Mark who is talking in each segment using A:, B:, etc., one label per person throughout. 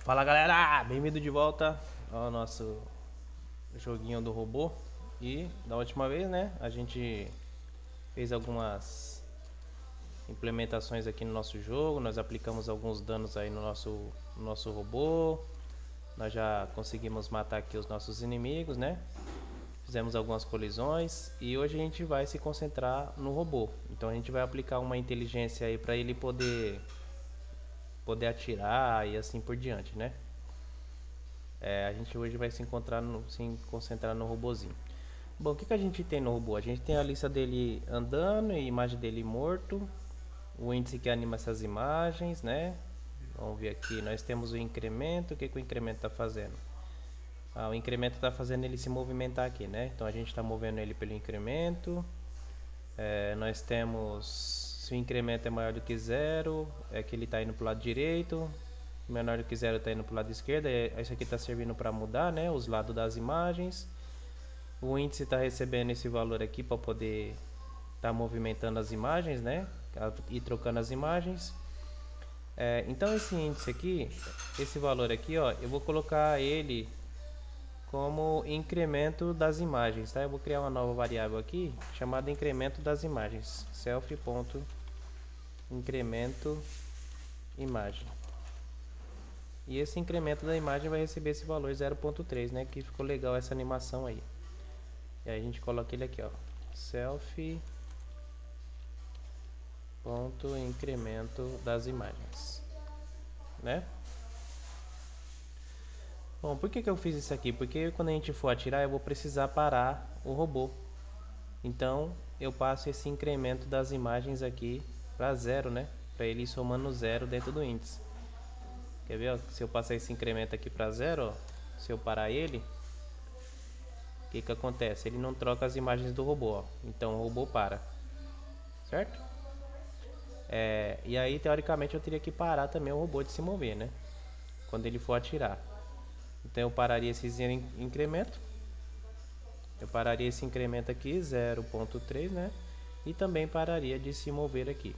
A: Fala galera, bem-vindo de volta ao nosso joguinho do robô. E da última vez, né, a gente fez algumas implementações aqui no nosso jogo. Nós aplicamos alguns danos aí no nosso robô. Nós já conseguimos matar aqui os nossos inimigos, né? Fizemos algumas colisões e hoje a gente vai se concentrar no robô. Então a gente vai aplicar uma inteligência aí para ele poder atirar e assim por diante, né? A gente hoje vai se concentrar no robozinho. Bom, o que a gente tem no robô? A gente tem a lista dele andando e imagem dele morto. O índice que anima essas imagens, né? Vamos ver aqui, nós temos o incremento. O que o incremento está fazendo? O incremento está fazendo ele se movimentar aqui, né? Então a gente está movendo ele pelo incremento. Nós temos, se o incremento é maior do que zero, é que ele está indo para o lado direito. Menor do que zero está indo para o lado esquerdo. Isso aqui está servindo para mudar, né, os lados das imagens. O índice está recebendo esse valor aqui para poder estar movimentando as imagens, né, e trocando as imagens. Então esse índice aqui, esse valor aqui, ó, eu vou colocar ele como incremento das imagens, tá? Eu vou criar uma nova variável aqui chamada incremento das imagens, self.incremento imagem. E esse incremento da imagem vai receber esse valor 0.3, né? Que ficou legal essa animação aí. E aí a gente coloca ele aqui, ó, self.incremento das imagens, né? Bom, por que eu fiz isso aqui? Porque quando a gente for atirar eu vou precisar parar o robô. Então eu passo esse incremento das imagens aqui para zero, né? Para ele ir somando zero dentro do índice. Quer ver? Ó? Se eu passar esse incremento aqui para zero, ó, se eu parar ele, o que acontece? Ele não troca as imagens do robô, ó. Então o robô para, certo? E aí teoricamente eu teria que parar também o robô de se mover, né? Quando ele for atirar. Então eu pararia esse incremento. Eu pararia esse incremento aqui, 0.3, né? E também pararia de se mover aqui.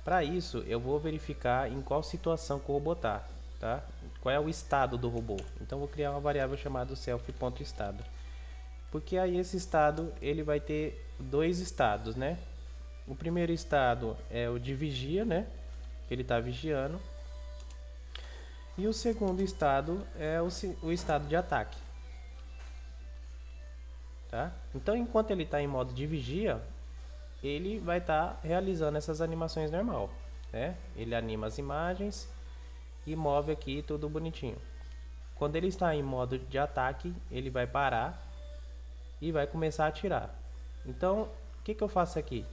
A: Para isso, eu vou verificar em qual situação que o robô está, tá? Qual é o estado do robô. Então vou criar uma variável chamada self.estado. Porque aí esse estado, ele vai ter dois estados, né? O primeiro estado é o de vigia, né? Que ele está vigiando. E o segundo estado é o estado de ataque. Tá? Então, enquanto ele está em modo de vigia, ele vai estar realizando essas animações normal, né? Ele anima as imagens e move aqui tudo bonitinho. Quando ele está em modo de ataque, ele vai parar e vai começar a atirar. Então, o que eu faço aqui?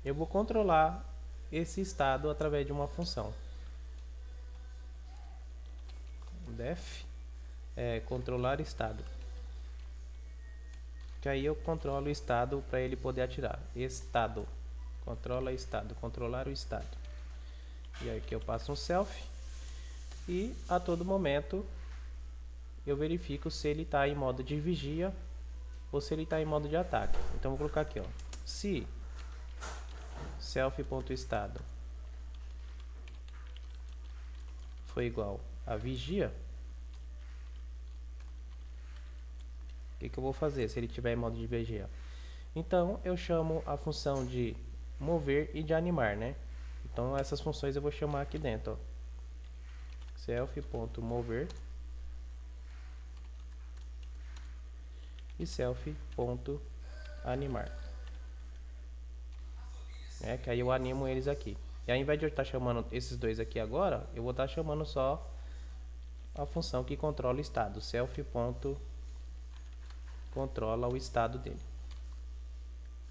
A: Eu vou controlar esse estado através de uma função. Def controlar estado. Que aí eu controlo o estado para ele poder atirar. Estado. Controla estado. Controlar o estado. E aí aqui eu passo um self. E a todo momento eu verifico se ele está em modo de vigia ou se ele está em modo de ataque. Então vou colocar aqui, ó. Se self.estado foi igual a vigia, o que eu vou fazer se ele estiver em modo de vigia? Então eu chamo a função de mover e de animar, né? Então essas funções eu vou chamar aqui dentro, ó. Self.mover e self.animar. Que aí eu animo eles aqui. E ao invés de eu estar chamando esses dois aqui agora, eu vou estar chamando só a função que controla o estado, self.controla o estado dele.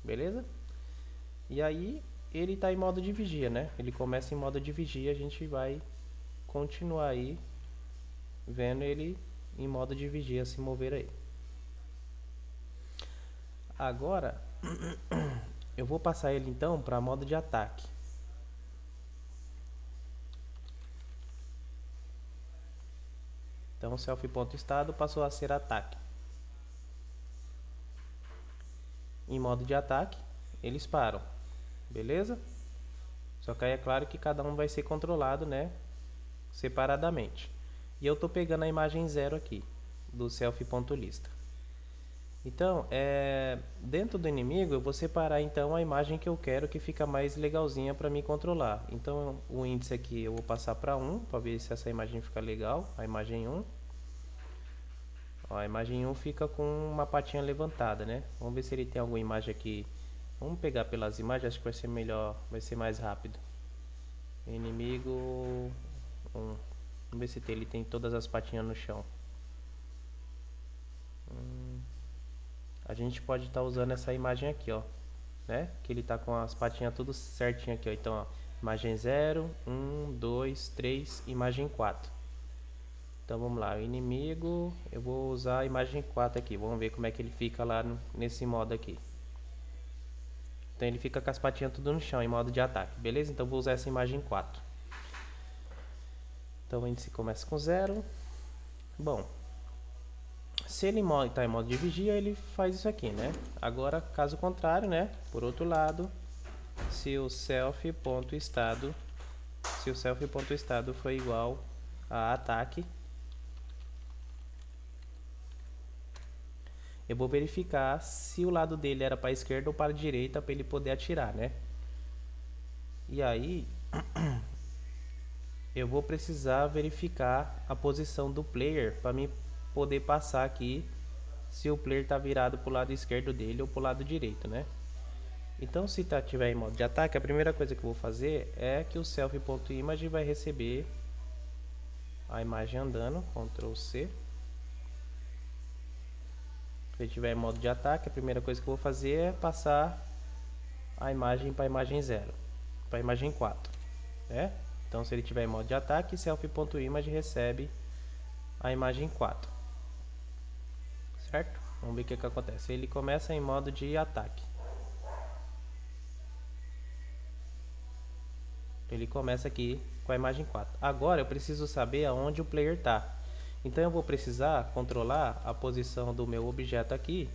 A: Beleza? E aí ele está em modo de vigia, né? Ele começa em modo de vigia, a gente vai continuar aí vendo ele em modo de vigia se mover aí. Agora eu vou passar ele então para modo de ataque. Então self.estado passou a ser ataque. Em modo de ataque, eles param. Beleza? Só que aí é claro que cada um vai ser controlado, né, separadamente. E eu estou pegando a imagem 0 aqui, do self.lista. Então, dentro do inimigo, eu vou separar então a imagem que eu quero que fica mais legalzinha para me controlar. Então, o índice aqui eu vou passar para 1, para ver se essa imagem fica legal, a imagem 1. Ó, a imagem 1 fica com uma patinha levantada, né? Vamos ver se ele tem alguma imagem aqui. Vamos pegar pelas imagens, acho que vai ser melhor, vai ser mais rápido. Inimigo 1. Vamos ver se ele tem todas as patinhas no chão. A gente pode estar usando essa imagem aqui, ó, né? Que ele tá com as patinhas tudo certinho aqui, ó. Então, ó, imagem 0, 1, 2, 3, imagem 4. Então vamos lá, o inimigo, eu vou usar a imagem 4 aqui. Vamos ver como é que ele fica lá nesse modo aqui. Então ele fica com as patinhas tudo no chão, em modo de ataque, beleza? Então eu vou usar essa imagem 4. Então o índice começa com 0. Bom, se ele está em modo de vigia, ele faz isso aqui, né? Agora, caso contrário, né? Por outro lado, se o self.estado for igual a ataque, eu vou verificar se o lado dele era para a esquerda ou para a direita para ele poder atirar, né? E aí eu vou precisar verificar a posição do player para mim poder passar aqui se o player está virado para o lado esquerdo dele ou para o lado direito, né? Então, se tiver em modo de ataque, a primeira coisa que eu vou fazer é que o self.image vai receber a imagem andando, Ctrl C. Se ele tiver em modo de ataque, a primeira coisa que eu vou fazer é passar a imagem para a imagem 0, para a imagem 4, né? Então, se ele tiver em modo de ataque, self.image recebe a imagem 4, certo? Vamos ver o que acontece. Ele começa em modo de ataque. Ele começa aqui com a imagem 4. Agora eu preciso saber aonde o player está. Então eu vou precisar controlar a posição do meu objeto aqui,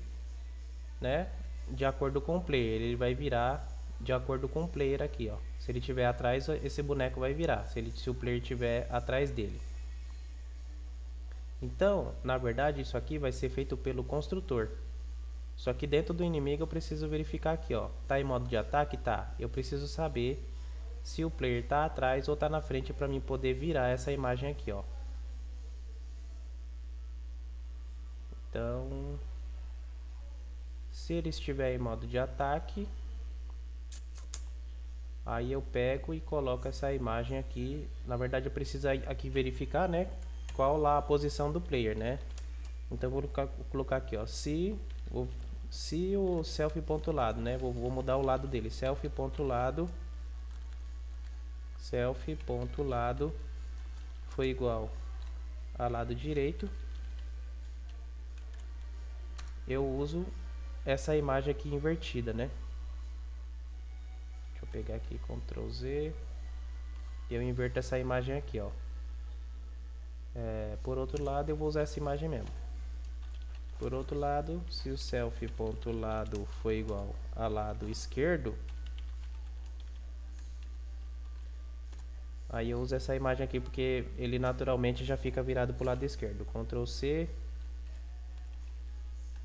A: né? De acordo com o player. Ele vai virar de acordo com o player aqui, ó. Se ele estiver atrás, esse boneco vai virar. Se o player estiver atrás dele. Então, na verdade, isso aqui vai ser feito pelo construtor. Só que dentro do inimigo eu preciso verificar aqui, ó. Tá em modo de ataque? Tá. Eu preciso saber se o player tá atrás ou tá na frente para mim poder virar essa imagem aqui, ó. Então, se ele estiver em modo de ataque, aí eu pego e coloco essa imagem aqui. Na verdade, eu preciso aqui verificar, né, qual lá a posição do player, né? Então vou colocar aqui, ó, se o self.lado, né, vou mudar o lado dele, self.lado foi igual a lado direito, eu uso essa imagem aqui invertida, né? Deixa eu pegar aqui, Ctrl Z, eu inverto essa imagem aqui, ó. Por outro lado, eu vou usar essa imagem mesmo. Por outro lado, se o self.lado for igual a lado esquerdo, aí eu uso essa imagem aqui porque ele naturalmente já fica virado para o lado esquerdo. Ctrl C,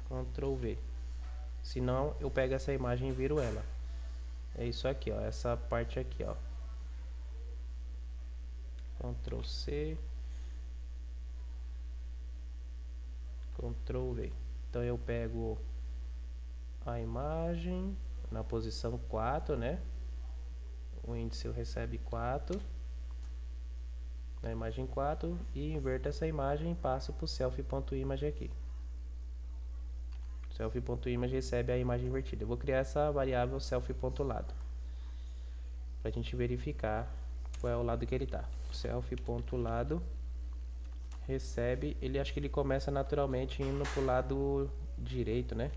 A: Ctrl V. Se não, eu pego essa imagem e viro ela. É isso aqui, ó, essa parte aqui, ó. Ctrl C, Ctrl V. Então eu pego a imagem na posição 4, né? O índice recebe 4 na imagem 4 e inverto essa imagem e passo para o self.image aqui. Self.image recebe a imagem invertida. Eu vou criar essa variável self.lado para a gente verificar qual é o lado que ele está. Self.lado recebe, ele acho que ele começa naturalmente indo para o lado direito, né?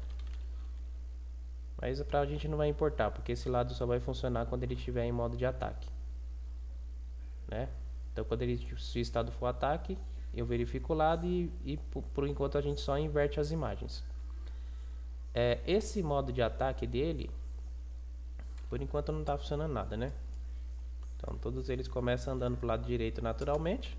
A: Mas pra gente não vai importar, porque esse lado só vai funcionar quando ele estiver em modo de ataque, né? Então quando se o estado for ataque, eu verifico o lado e por enquanto a gente só inverte as imagens. Esse modo de ataque dele, por enquanto não está funcionando nada, né? Então todos eles começam andando para o lado direito naturalmente.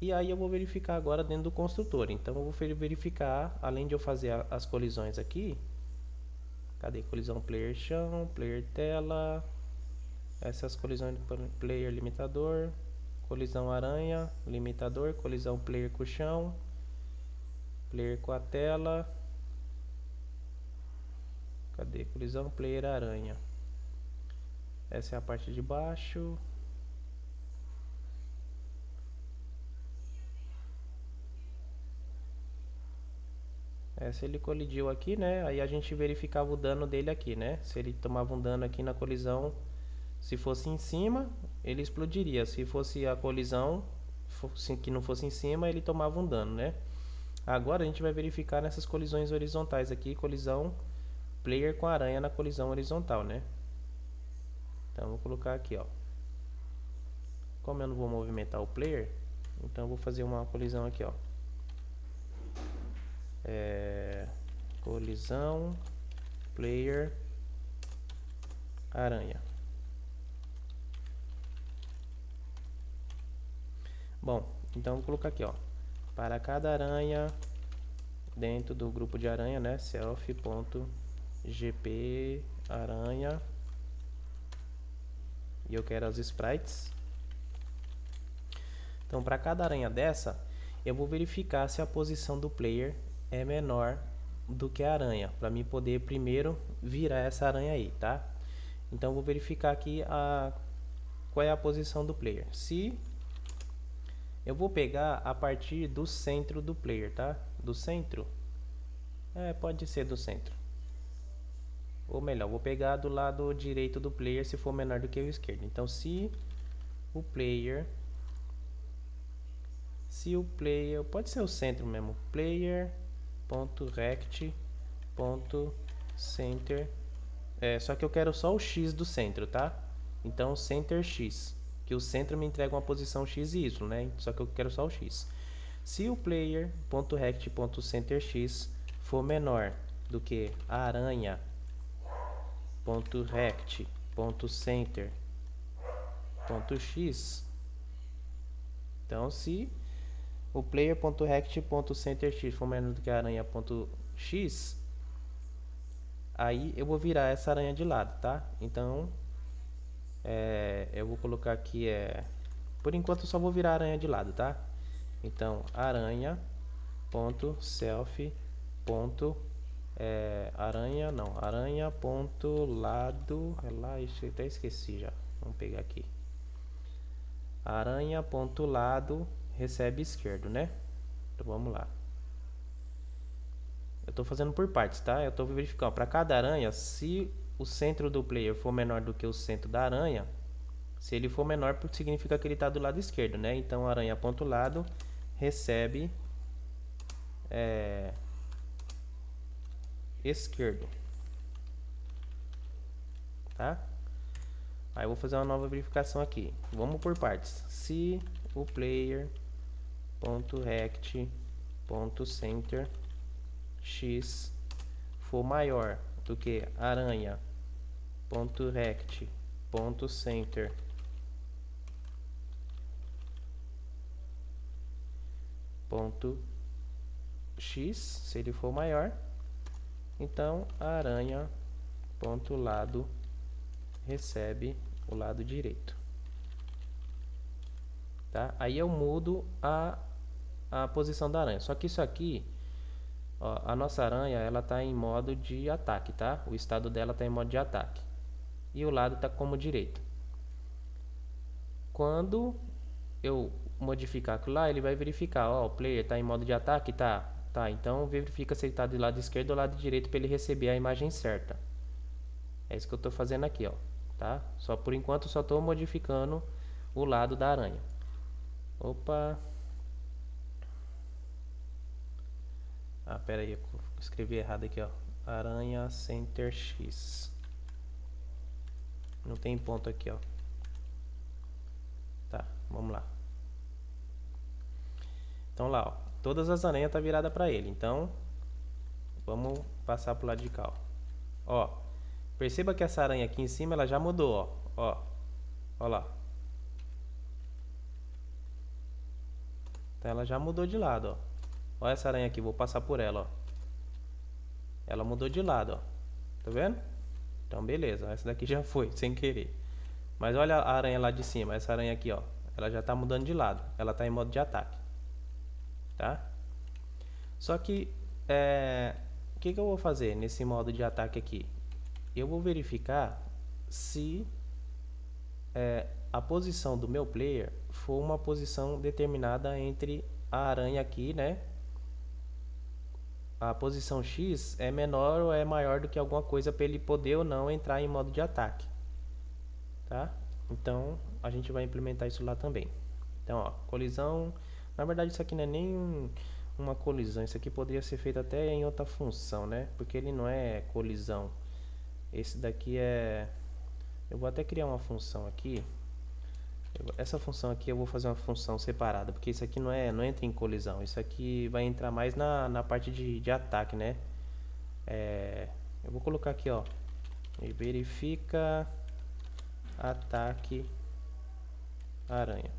A: E aí eu vou verificar agora dentro do construtor. Então eu vou verificar, além de eu fazer as colisões aqui. Cadê? Colisão player chão, player tela. Essas colisões player limitador. Colisão aranha, limitador, colisão player com o chão. Player com a tela. Cadê? Colisão player aranha. Essa é a parte de baixo. Se ele colidiu aqui, né? Aí a gente verificava o dano dele aqui, né? Se ele tomava um dano aqui na colisão, se fosse em cima, ele explodiria. Se fosse a colisão que não fosse em cima, ele tomava um dano, né? Agora a gente vai verificar nessas colisões horizontais aqui, colisão player com aranha na colisão horizontal, né? Então vou colocar aqui, ó. Como eu não vou movimentar o player, então eu vou fazer uma colisão aqui, ó. Colisão player aranha. Bom, então vou colocar aqui, ó. Para cada aranha dentro do grupo de aranha, né? Self.gp aranha. E eu quero as sprites. Então, para cada aranha dessa, eu vou verificar se a posição do player é menor do que a aranha, para mim poder primeiro virar essa aranha aí, tá? Então, eu vou verificar aqui qual é a posição do player. Se eu vou pegar a partir do centro do player, tá? Do centro. Pode ser do centro. Ou melhor, vou pegar do lado direito do player se for menor do que o esquerdo. Então, se o player, pode ser o centro mesmo, player.rect.center. Só que eu quero só o X do centro, tá? Então, center X, que o centro me entrega uma posição X e Y, né? Só que eu quero só o X. Se o player.rect.centerx for menor do que a aranha.rect.center.x, então se o player.rect.centerx for menor do que a aranha.x, aí eu vou virar essa aranha de lado, tá? Então eu vou colocar aqui, por enquanto eu só vou virar a aranha de lado, tá? Então aranha.self. aranha.lado, até esqueci já, vamos pegar aqui, aranha.lado recebe esquerdo, né? Então vamos lá, eu tô fazendo por partes, tá? Eu tô verificando para cada aranha, se o centro do player for menor do que o centro da aranha, se ele for menor, significa que ele está do lado esquerdo, né? Então aranha.lado recebe esquerdo, tá? Aí eu vou fazer uma nova verificação aqui. Vamos por partes. Se o player.rect.center.x for maior do que aranha.rect.center.x, se ele for maior, então aranha.lado recebe o lado direito, tá? Aí eu mudo a posição da aranha. Só que isso aqui, ó, a nossa aranha, ela tá em modo de ataque, tá? O estado dela tá em modo de ataque. E o lado tá como direito. Quando eu modificar aquilo lá, ele vai verificar, ó, o player tá em modo de ataque, tá? Tá, então verifica se ele tá do lado esquerdo ou do lado direito para ele receber a imagem certa. É isso que eu tô fazendo aqui, ó, tá? Só por enquanto só tô modificando o lado da aranha. Opa. Pera aí, eu escrevi errado aqui, ó. Aranha Center X. Não tem ponto aqui, ó. Tá, vamos lá. Então lá, ó. Todas as aranhas tá virada para ele. Então, vamos passar pro lado de cá, ó. Ó, perceba que essa aranha aqui em cima ela já mudou, ó. Ó, Ó lá. Então ela já mudou de lado, ó. Olha essa aranha aqui, vou passar por ela, ó. Ela mudou de lado, ó. Tá vendo? Então beleza, essa daqui já foi, sem querer. Mas olha a aranha lá de cima, essa aranha aqui, ó. Ela já tá mudando de lado. Ela tá em modo de ataque. Tá? Só que, o que eu vou fazer nesse modo de ataque aqui? Eu vou verificar se a posição do meu player for uma posição determinada entre a aranha aqui, né? A posição X é menor ou é maior do que alguma coisa para ele poder ou não entrar em modo de ataque, tá? Então a gente vai implementar isso lá também. Então, ó, colisão. Na verdade, isso aqui não é nem uma colisão. Isso aqui poderia ser feito até em outra função, né? Porque ele não é colisão. Esse daqui é. Eu vou até criar uma função aqui. Essa função aqui eu vou fazer uma função separada, porque isso aqui não entra em colisão. Isso aqui vai entrar mais na parte de ataque, né? Eu vou colocar aqui, ó, e verifica ataque aranha.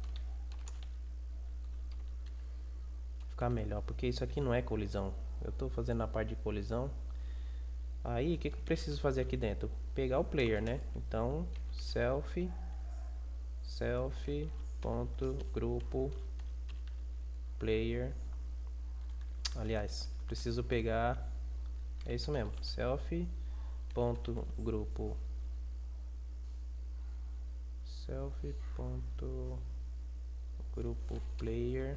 A: Ficar melhor, porque isso aqui não é colisão. Eu estou fazendo a parte de colisão. Aí, o que eu preciso fazer aqui dentro? Pegar o player, né? Então, self.grupo player. Aliás, preciso pegar, é isso mesmo, self.grupo player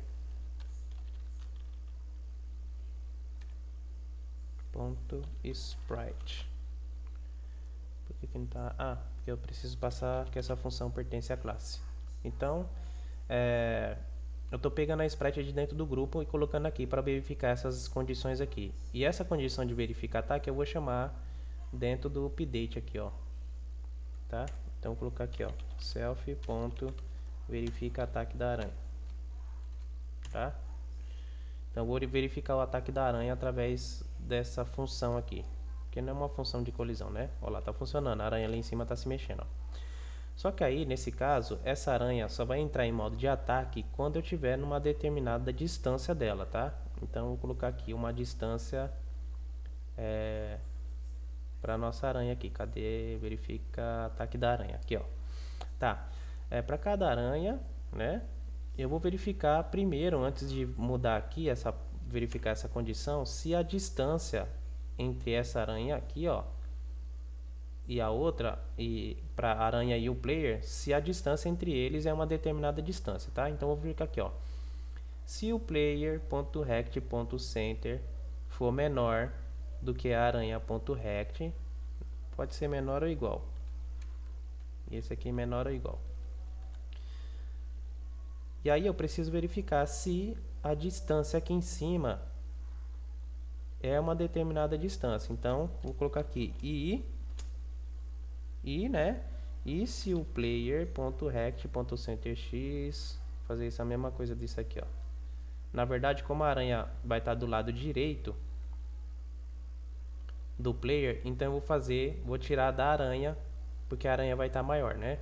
A: .sprite. Por que não tá? Ah, porque eu preciso passar que essa função pertence à classe. Então, eu estou pegando a sprite de dentro do grupo e colocando aqui para verificar essas condições aqui. E essa condição de verificar ataque eu vou chamar dentro do update aqui, ó. Tá? Então vou colocar aqui, ó, self.verifica ataque da aranha. Tá? Então eu vou verificar o ataque da aranha através dessa função aqui, que não é uma função de colisão, né? Olha lá, tá funcionando, a aranha ali em cima tá se mexendo, ó. Só que aí, nesse caso, essa aranha só vai entrar em modo de ataque quando eu tiver numa determinada distância dela, tá? Então eu vou colocar aqui uma distância para nossa aranha aqui. Cadê? Verifica ataque da aranha. Aqui, ó. Tá. Para cada aranha, né? Eu vou verificar primeiro, antes de mudar aqui, verificar essa condição, se a distância entre essa aranha aqui, ó, e a outra, e para a aranha e o player, se a distância entre eles é uma determinada distância, tá? Então eu vou verificar aqui, ó. Se o player.rect.center for menor do que a aranha.rect, pode ser menor ou igual. E esse aqui é menor ou igual. E aí eu preciso verificar se a distância aqui em cima é uma determinada distância. Então, vou colocar aqui né? E se o player.rect.centerx fazer essa mesma coisa disso aqui, ó. Na verdade, como a aranha vai estar do lado direito do player, então eu vou tirar da aranha, porque a aranha vai estar maior, né?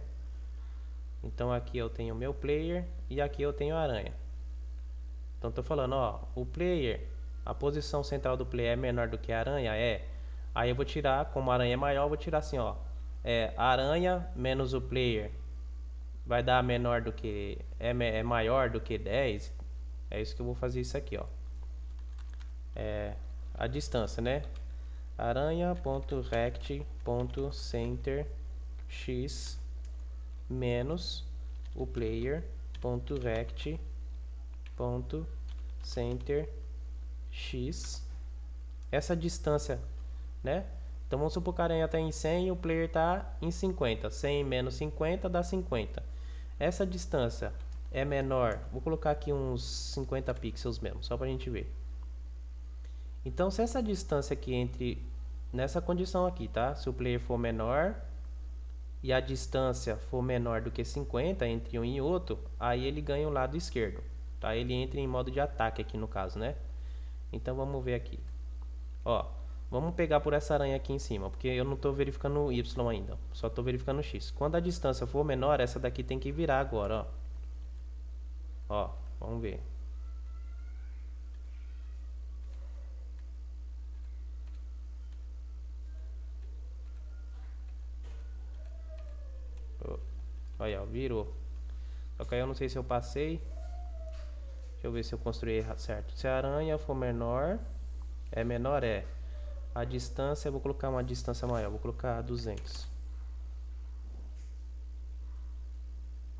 A: Então aqui eu tenho o meu player e aqui eu tenho a aranha. Então estou falando, ó, o player, a posição central do player é menor do que a aranha? Aí eu vou tirar, como a aranha é maior, eu vou tirar assim, ó. A aranha menos o player vai dar menor do que, é maior do que 10. É isso que eu vou fazer isso aqui, ó. A distância, né? aranha.rect.centerx menos o player.rect.centerx. Essa distância, né? Então vamos supor que a aranha está em 100 e o player está em 50. 100 menos 50 dá 50. Essa distância é menor, vou colocar aqui uns 50 pixels mesmo, só para a gente ver. Então se essa distância aqui nessa condição aqui, tá? Se o player for menor e a distância for menor do que 50 entre um e outro, aí ele ganha o lado esquerdo, tá? Ele entra em modo de ataque aqui no caso, né? Então vamos ver aqui. Ó, Vamos pegar por essa aranha aqui em cima, porque eu não estou verificando o Y ainda, só estou verificando o X. Quando a distância for menor, essa daqui tem que virar agora, ó. Ó, vamos ver. Olha, ó, virou. Só que aí eu não sei se eu passei. Deixa eu ver se eu construí certo. Se a aranha for menor, é menor, é. A distância, eu vou colocar uma distância maior, vou colocar 200.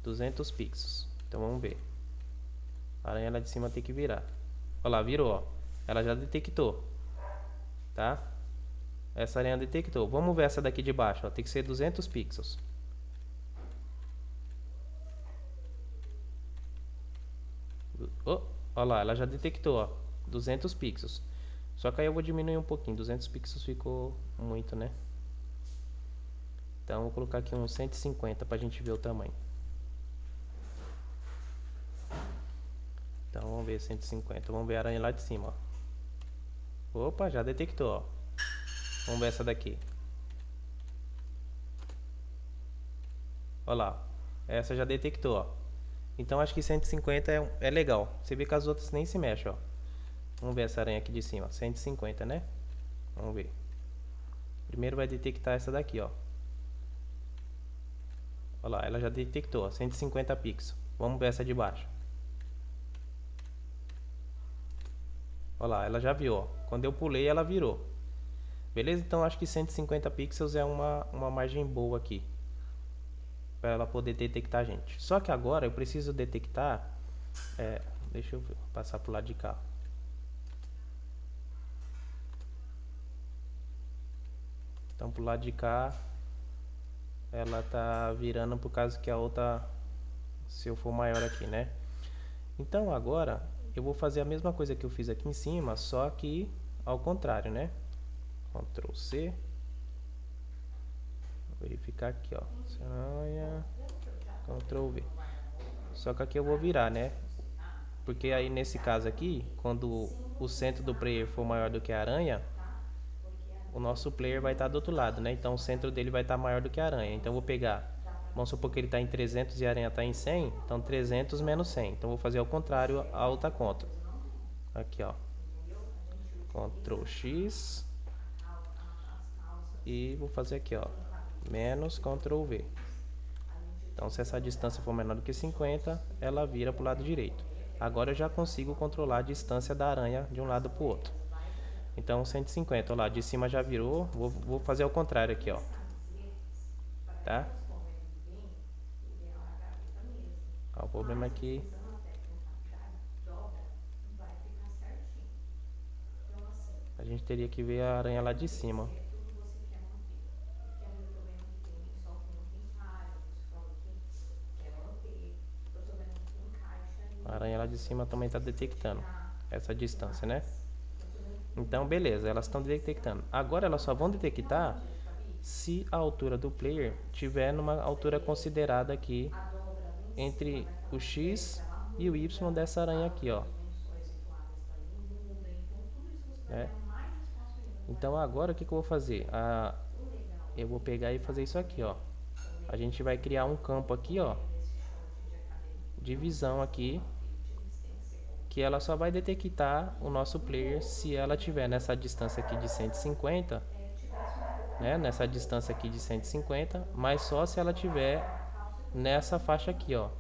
A: 200 pixels. Então vamos ver. A aranha lá de cima tem que virar. Olha lá, virou, ó. Ela já detectou, tá? Essa aranha detectou. Vamos ver essa daqui de baixo, ó. Tem que ser 200 pixels. Oh, olha lá, ela já detectou, ó. 200 pixels. Só que aí eu vou diminuir um pouquinho. 200 pixels ficou muito, né? Então vou colocar aqui uns 150 pra gente ver o tamanho. Então vamos ver 150. Vamos ver a aranha lá de cima, ó. Opa, já detectou, ó. Vamos ver essa daqui. Olha lá. Essa já detectou, ó. Então acho que 150 é legal. Você vê que as outras nem se mexem, ó. Vamos ver essa aranha aqui de cima. 150, né? Vamos ver. Primeiro vai detectar essa daqui, ó. Olha lá, ela já detectou, ó. 150 pixels. Vamos ver essa de baixo. Olha lá, ela já viu, ó. Quando eu pulei, ela virou. Beleza? Então acho que 150 pixels é uma margem boa aqui, para ela poder detectar a gente. Só que agora eu preciso detectar. Deixa eu passar pro lado de cá. Então pro lado de cá ela tá virando por causa que a outra, se eu for maior aqui, né? Então agora eu vou fazer a mesma coisa que eu fiz aqui em cima, só que ao contrário, né? Ctrl C. Vou verificar aqui, ó. Aranha. Ctrl V. Só que aqui eu vou virar, né? Porque aí nesse caso aqui, quando o centro do player for maior do que a aranha, o nosso player vai estar do outro lado, né? Então o centro dele vai estar maior do que a aranha. Então eu vou pegar, vamos supor que ele está em 300 e a aranha está em 100, então 300 menos 100. Então eu vou fazer ao contrário a outra conta. Aqui, ó. Ctrl X. E vou fazer aqui, ó. Menos Ctrl V. Então se essa distância for menor do que 50, ela vira para o lado direito. Agora eu já consigo controlar a distância da aranha de um lado para o outro. Então 150, ó lá, de cima já virou. Vou fazer ao contrário aqui, ó. Tá? Ó, o problema é que a gente teria que ver a aranha lá de cima. A aranha lá de cima também está detectando essa distância, né? Então, beleza, elas estão detectando. Agora elas só vão detectar se a altura do player tiver numa altura considerada aqui entre o X e o Y dessa aranha aqui, ó. Né? Então agora o que eu vou fazer? Eu vou pegar e fazer isso aqui, ó. A gente vai criar um campo aqui, ó, de visão aqui, que ela só vai detectar o nosso player se ela tiver nessa distância aqui de 150, né? Nessa distância aqui de 150, mas só se ela tiver nessa faixa aqui, ó.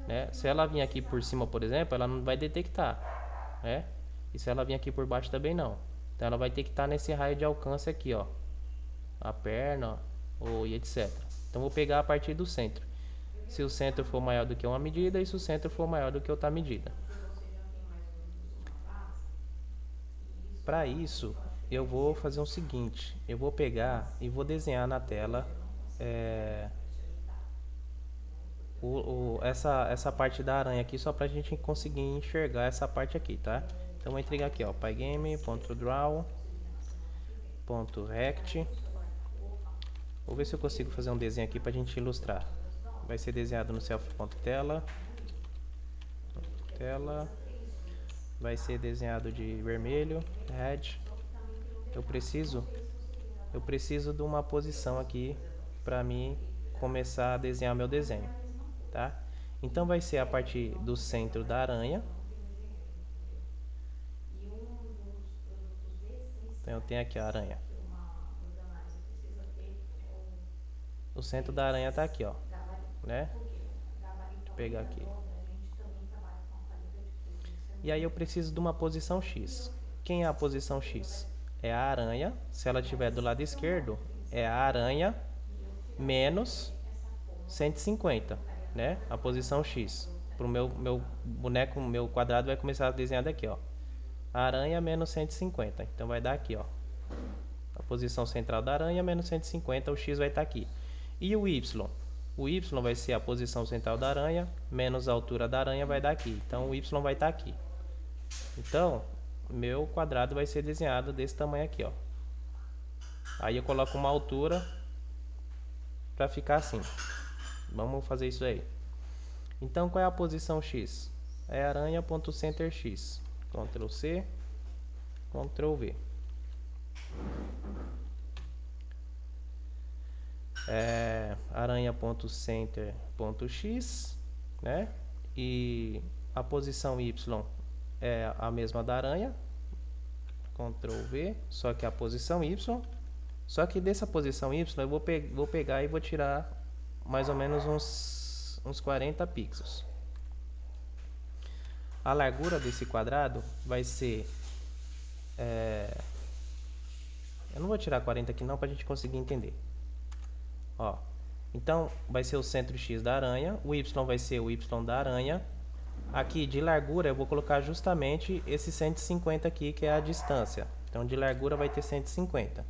A: Né? Se ela vir aqui por cima, por exemplo, ela não vai detectar, né? E se ela vir aqui por baixo também não. Então ela vai ter que estar nesse raio de alcance aqui, ó. A perna, ou e etc. Então vou pegar a partir do centro. Se o centro for maior do que uma medida e se o centro for maior do que outra medida. Para isso, eu vou fazer o seguinte. Eu vou pegar e vou desenhar na tela essa parte da aranha aqui, só para a gente conseguir enxergar essa parte aqui, tá? Então vou entregar aqui, ó, pygame.draw.rect. Vou ver se eu consigo fazer um desenho aqui para a gente ilustrar. Vai ser desenhado no self.tela. Tela. Vai ser desenhado de vermelho, red. eu preciso de uma posição aqui para mim começar a desenhar meu desenho, tá? Então vai ser a partir do centro da aranha. Então eu tenho aqui a aranha. O centro da aranha está aqui, ó, né? Deixa eu pegar aqui. E aí eu preciso de uma posição X. Quem é a posição X? É a aranha. Se ela estiver do lado esquerdo, é a aranha menos 150, né? A posição X. Para o meu boneco, meu quadrado vai começar a desenhar daqui, ó. Aranha menos 150. Então vai dar aqui, ó. A posição central da aranha menos 150, o X vai estar aqui. E o Y? O Y vai ser a posição central da aranha menos a altura da aranha vai dar aqui. Então o Y vai estar aqui. Então, meu quadrado vai ser desenhado desse tamanho aqui, ó. Aí eu coloco uma altura para ficar assim. Vamos fazer isso aí. Então, qual é a posição X? É aranha.center X. Ctrl C, Ctrl V. Aranha.center.x, né? E a posição Y é a mesma da aranha. Ctrl V, só que a posição Y. Só que dessa posição Y eu vou pegar e vou tirar mais ou menos uns 40 pixels. A largura desse quadrado vai ser... eu não vou tirar 40 aqui não para a gente conseguir entender. Ó, então vai ser o centro X da aranha, o Y vai ser o Y da aranha. Aqui de largura eu vou colocar justamente esse 150 aqui, que é a distância. Então de largura vai ter 150.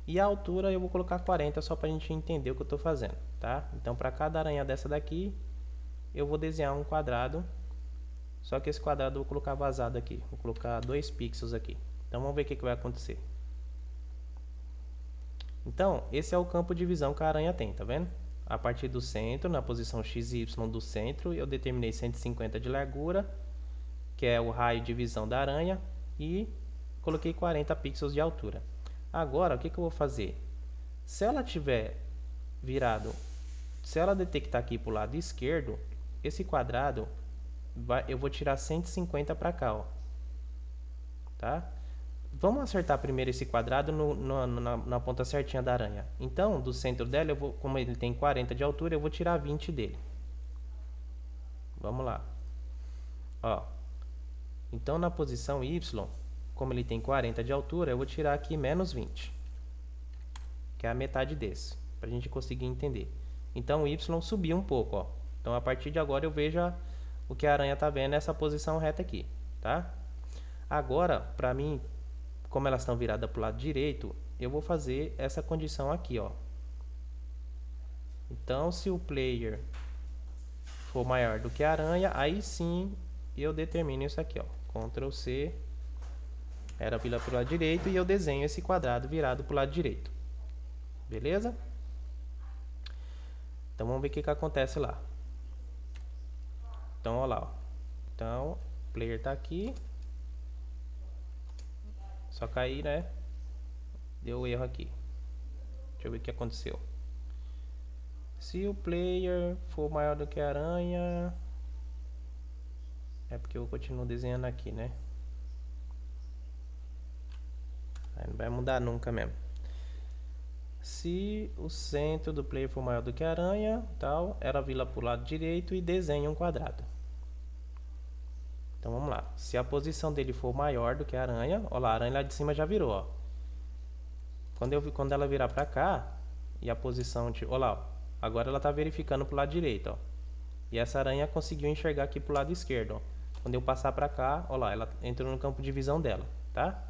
A: E a altura eu vou colocar 40 só para a gente entender o que eu estou fazendo, tá? Então para cada aranha dessa daqui eu vou desenhar um quadrado. Só que esse quadrado eu vou colocar vazado aqui. Vou colocar 2 pixels aqui. Então vamos ver o que vai acontecer. Então esse é o campo de visão que a aranha tem, tá vendo? A partir do centro, na posição X e Y do centro, eu determinei 150 de largura, que é o raio de visão da aranha, e coloquei 40 pixels de altura. Agora, o que eu vou fazer? Se ela tiver virado, se ela detectar aqui para o lado esquerdo, esse quadrado, eu vou tirar 150 para cá, ó. Tá? Vamos acertar primeiro esse quadrado na ponta certinha da aranha. Então, do centro dela, como ele tem 40 de altura, eu vou tirar 20 dele. Vamos lá. Ó. Então, na posição Y, como ele tem 40 de altura, eu vou tirar aqui menos 20. Que é a metade desse, para a gente conseguir entender. Então, o Y subiu um pouco, ó. Então, a partir de agora, eu vejo o que a aranha está vendo nessa posição reta aqui, tá? Agora, para mim... como elas estão viradas para o lado direito, eu vou fazer essa condição aqui, ó. Então, se o player for maior do que a aranha, aí sim eu determino isso aqui, ó. Ctrl C, era vira para o lado direito, e eu desenho esse quadrado virado para o lado direito. Beleza? Então, vamos ver o que acontece lá. Então, olha lá, ó. Então, o player está aqui. Só cair, né? Deu erro aqui. Deixa eu ver o que aconteceu. Se o player for maior do que a aranha... é porque eu continuo desenhando aqui, né? Aí não vai mudar nunca mesmo. Se o centro do player for maior do que a aranha, tal, ela vira para o lado direito e desenha um quadrado. Então vamos lá. Se a posição dele for maior do que a aranha, ó lá, a aranha lá de cima já virou, ó. Quando ela virar para cá, e a posição de... ó lá, ó, agora ela está verificando para o lado direito, ó. E essa aranha conseguiu enxergar aqui para o lado esquerdo, ó. Quando eu passar para cá, ó lá, ela entrou no campo de visão dela, tá?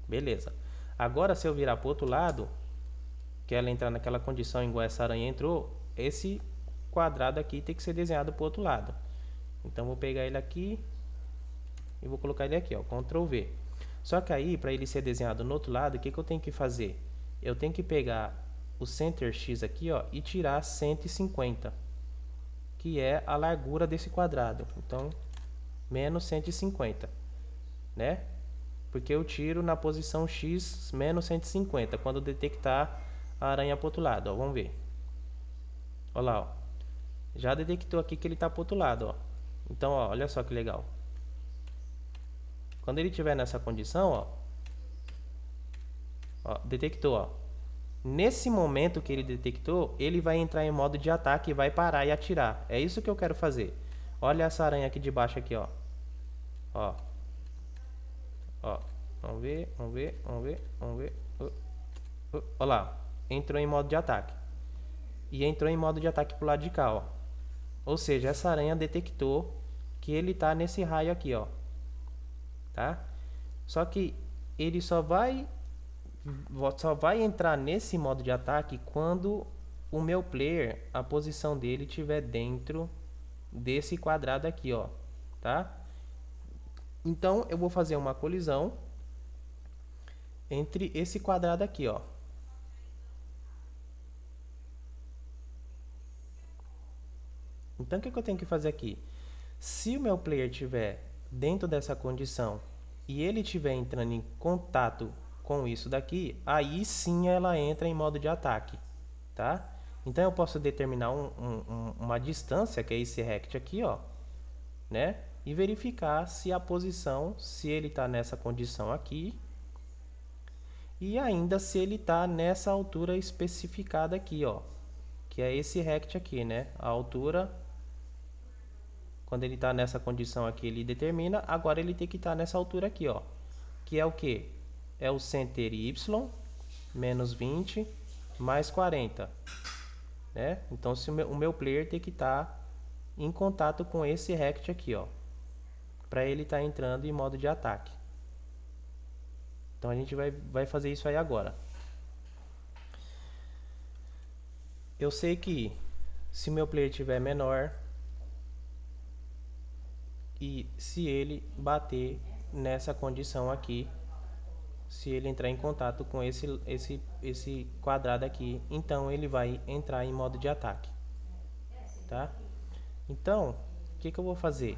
A: Beleza. Agora, se eu virar para o outro lado, que ela entrar naquela condição igual essa aranha entrou, esse quadrado aqui tem que ser desenhado para o outro lado. Então, vou pegar ele aqui e vou colocar ele aqui, ó, Ctrl V. Só que aí, para ele ser desenhado no outro lado, o que eu tenho que fazer? Eu tenho que pegar o center X aqui, ó, e tirar 150, que é a largura desse quadrado. Então, menos 150, né? Porque eu tiro na posição X menos 150, quando detectar a aranha para o outro lado, ó. Vamos ver. Olha lá, ó. Já detectou aqui que ele está para o outro lado, ó. Então, ó, olha só que legal. Quando ele estiver nessa condição, ó, detectou, ó. Nesse momento que ele detectou, ele vai entrar em modo de ataque e vai parar e atirar. É isso que eu quero fazer. Olha essa aranha aqui de baixo aqui, ó. Ó. Ó. Vamos ver, vamos ver, vamos ver, vamos ver. Olha lá. Entrou em modo de ataque. E entrou em modo de ataque pro lado de cá, ó. Ou seja, essa aranha detectou que ele tá nesse raio aqui, ó. Tá? Só que ele só vai entrar nesse modo de ataque quando o meu player, a posição dele estiver dentro desse quadrado aqui, ó, tá? Então eu vou fazer uma colisão entre esse quadrado aqui, ó. Então o que eu tenho que fazer aqui? Se o meu player estiver dentro dessa condição e ele estiver entrando em contato com isso daqui, aí sim ela entra em modo de ataque, tá? Então eu posso determinar uma distância, que é esse rect aqui, ó, né? E verificar se a posição, se ele está nessa condição aqui, e ainda se ele está nessa altura especificada aqui, ó, que é esse rect aqui, né? A altura, quando ele está nessa condição aqui, ele determina. Agora ele tem que estar nessa altura aqui, ó, que é o que? É o center y menos 20 mais 40, né? Então se o meu player tem que estar em contato com esse rect aqui, ó, para ele estar entrando em modo de ataque. Então a gente vai fazer isso aí agora. Eu sei que se meu player tiver menor e se ele bater nessa condição aqui, se ele entrar em contato com esse quadrado aqui, então ele vai entrar em modo de ataque, tá? Então, o que eu vou fazer?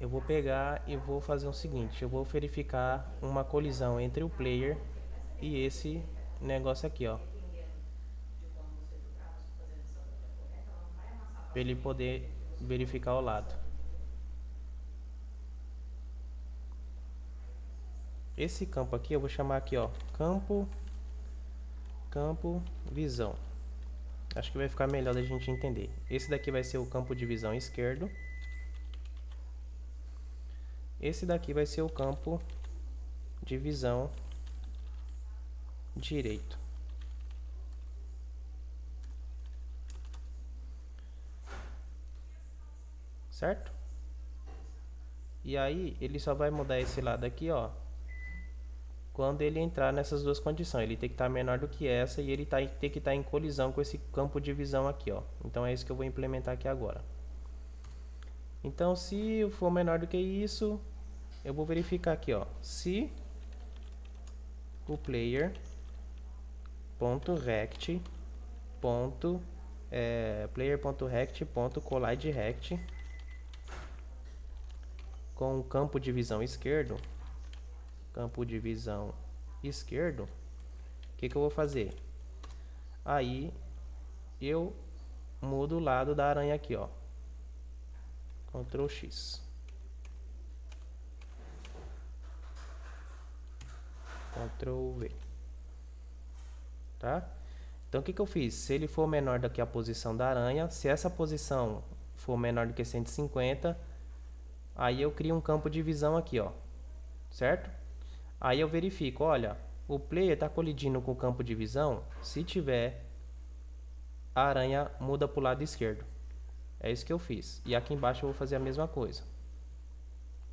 A: Eu vou pegar e vou fazer o seguinte, eu vou verificar uma colisão entre o player e esse negócio aqui, ó, para ele poder verificar o lado. Esse campo aqui eu vou chamar aqui, ó, campo visão. Acho que vai ficar melhor da gente entender. Esse daqui vai ser o campo de visão esquerdo. Esse daqui vai ser o campo de visão direito. Certo? E aí ele só vai mudar esse lado aqui, ó, quando ele entrar nessas duas condições. Ele tem que estar menor do que essa e ele tem que estar em colisão com esse campo de visão aqui, ó. Então é isso que eu vou implementar aqui agora. Então se for menor do que isso, eu vou verificar aqui, ó, se o player ponto rect ponto player.rect.collide rect com o campo de visão esquerdo, o que eu vou fazer? Aí eu mudo o lado da aranha aqui, ó, Ctrl X, Ctrl V, tá? Então o que eu fiz? Se ele for menor do que a posição da aranha, se essa posição for menor do que 150, aí eu crio um campo de visão aqui, ó, certo? Aí eu verifico, olha, o player está colidindo com o campo de visão. Se tiver, a aranha muda para o lado esquerdo. É isso que eu fiz. E aqui embaixo eu vou fazer a mesma coisa.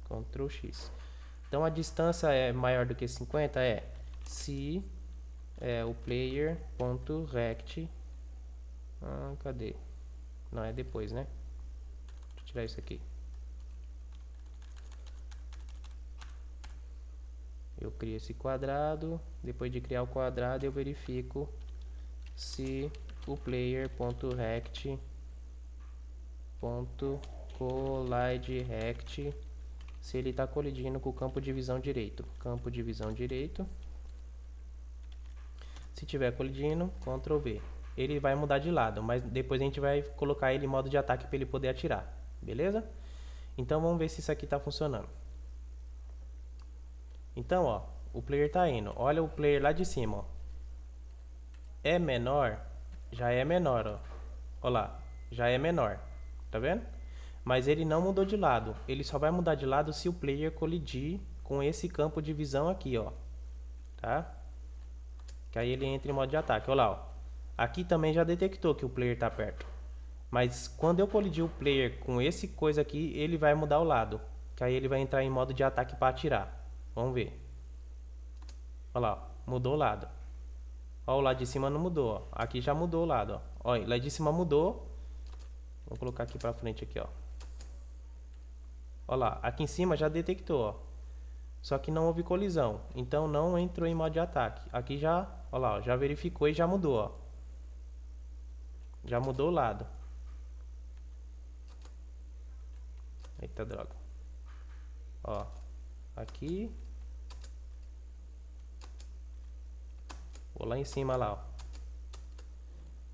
A: Ctrl X. Então a distância é maior do que 50, se o player.rect. Cadê? Não, é depois, né? Deixa eu tirar isso aqui. Eu crio esse quadrado. Depois de criar o quadrado, eu verifico se o player.rect.collideRect se ele está colidindo com o campo de visão direito. Campo de visão direito. Se tiver colidindo, Ctrl V. Ele vai mudar de lado, mas depois a gente vai colocar ele em modo de ataque para ele poder atirar. Beleza? Então vamos ver se isso aqui está funcionando. Então, ó, o player está indo. Olha o player lá de cima, ó. É menor, já é menor, ó. Olha lá, já é menor. Tá vendo? Mas ele não mudou de lado. Ele só vai mudar de lado se o player colidir com esse campo de visão aqui, ó. Tá? Que aí ele entra em modo de ataque. Olha lá, ó. Aqui também já detectou que o player está perto. Mas quando eu colidir o player com esse coisa aqui, ele vai mudar o lado. Que aí ele vai entrar em modo de ataque para atirar. Vamos ver. Olha lá, ó. Mudou o lado. Ó, o lado de cima não mudou, ó. Aqui já mudou o lado, ó. Olha, lá de cima mudou. Vou colocar aqui para frente aqui, ó. Olha lá, aqui em cima já detectou, ó. Só que não houve colisão, então não entrou em modo de ataque. Aqui já, olha lá, ó, já verificou e já mudou, ó. Já mudou o lado. Eita droga. Ó, aqui. Vou lá em cima lá, ó.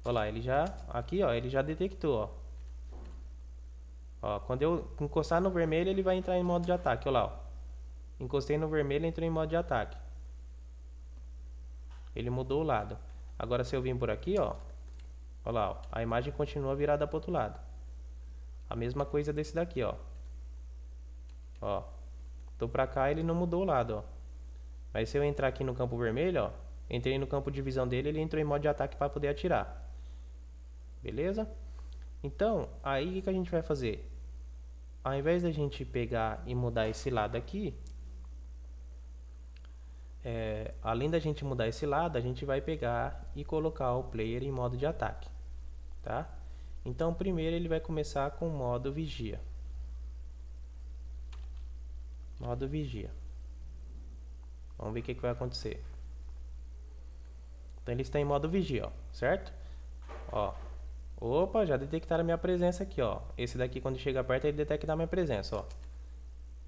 A: Olha lá, ele já, aqui, ó, ele já detectou, ó. Ó, quando eu encostar no vermelho, ele vai entrar em modo de ataque, olha lá, ó. Encostei no vermelho, entrou em modo de ataque. Ele mudou o lado. Agora se eu vim por aqui, ó. Olha lá, ó, a imagem continua virada para o outro lado. A mesma coisa desse daqui, ó. Ó. Tô pra cá, ele não mudou o lado, ó. Mas se eu entrar aqui no campo vermelho, ó. Entrei no campo de visão dele, ele entrou em modo de ataque para poder atirar. Beleza? Então, aí o que a gente vai fazer? Ao invés da gente pegar e mudar esse lado aqui, além da gente mudar esse lado, a gente vai pegar e colocar o player em modo de ataque, tá? Então, primeiro ele vai começar com o modo vigia. Modo vigia. Vamos ver o que vai acontecer. Então ele está em modo vigia, ó, certo? Ó. Opa, já detectaram a minha presença aqui, ó. Esse daqui quando chega perto ele detecta a minha presença, ó.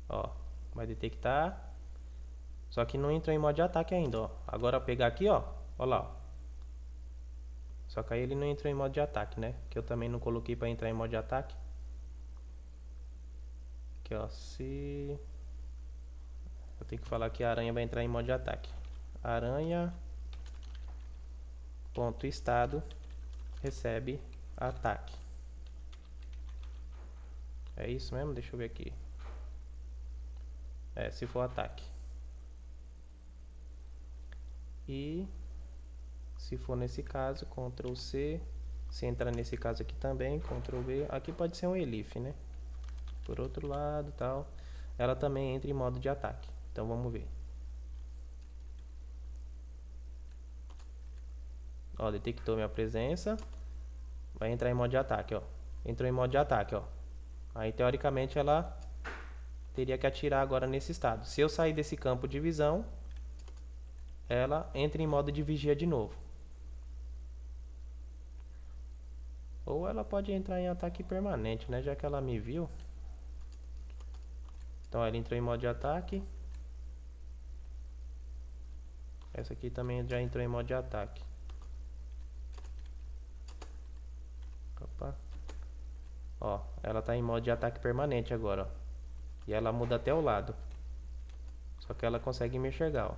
A: Ó, vai detectar. Só que não entrou em modo de ataque ainda, ó. Agora eu pegar aqui, ó. Ó lá, ó. Só que aí ele não entrou em modo de ataque, né? Que eu também não coloquei para entrar em modo de ataque. Aqui, ó. Se... Eu tenho que falar que a aranha vai entrar em modo de ataque. Aranha... Ponto estado... Recebe ataque. É isso mesmo? Deixa eu ver aqui. Se for ataque. E... Se for nesse caso, Ctrl C. Se entrar nesse caso aqui também, Ctrl V. Aqui pode ser um Elif, né? Por outro lado, tal. Ela também entra em modo de ataque. Então vamos ver. Ó, detectou minha presença. Vai entrar em modo de ataque, ó. Entrou em modo de ataque, ó. Aí teoricamente ela teria que atirar agora nesse estado. Se eu sair desse campo de visão, ela entra em modo de vigia de novo. Ou ela pode entrar em ataque permanente, né? Já que ela me viu. Então ela entrou em modo de ataque. Essa aqui também já entrou em modo de ataque. Opa. Ó, ela tá em modo de ataque permanente agora, ó. E ela muda até o lado. Só que ela consegue me enxergar, ó.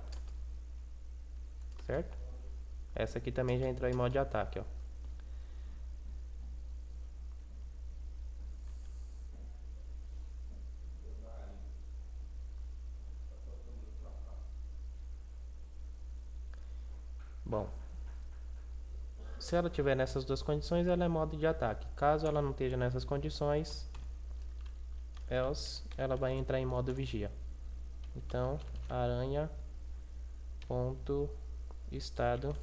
A: Certo? Essa aqui também já entrou em modo de ataque, ó. Bom, se ela tiver nessas duas condições, ela é modo de ataque. Caso ela não esteja nessas condições, else, ela vai entrar em modo vigia. Então, aranha ponto estado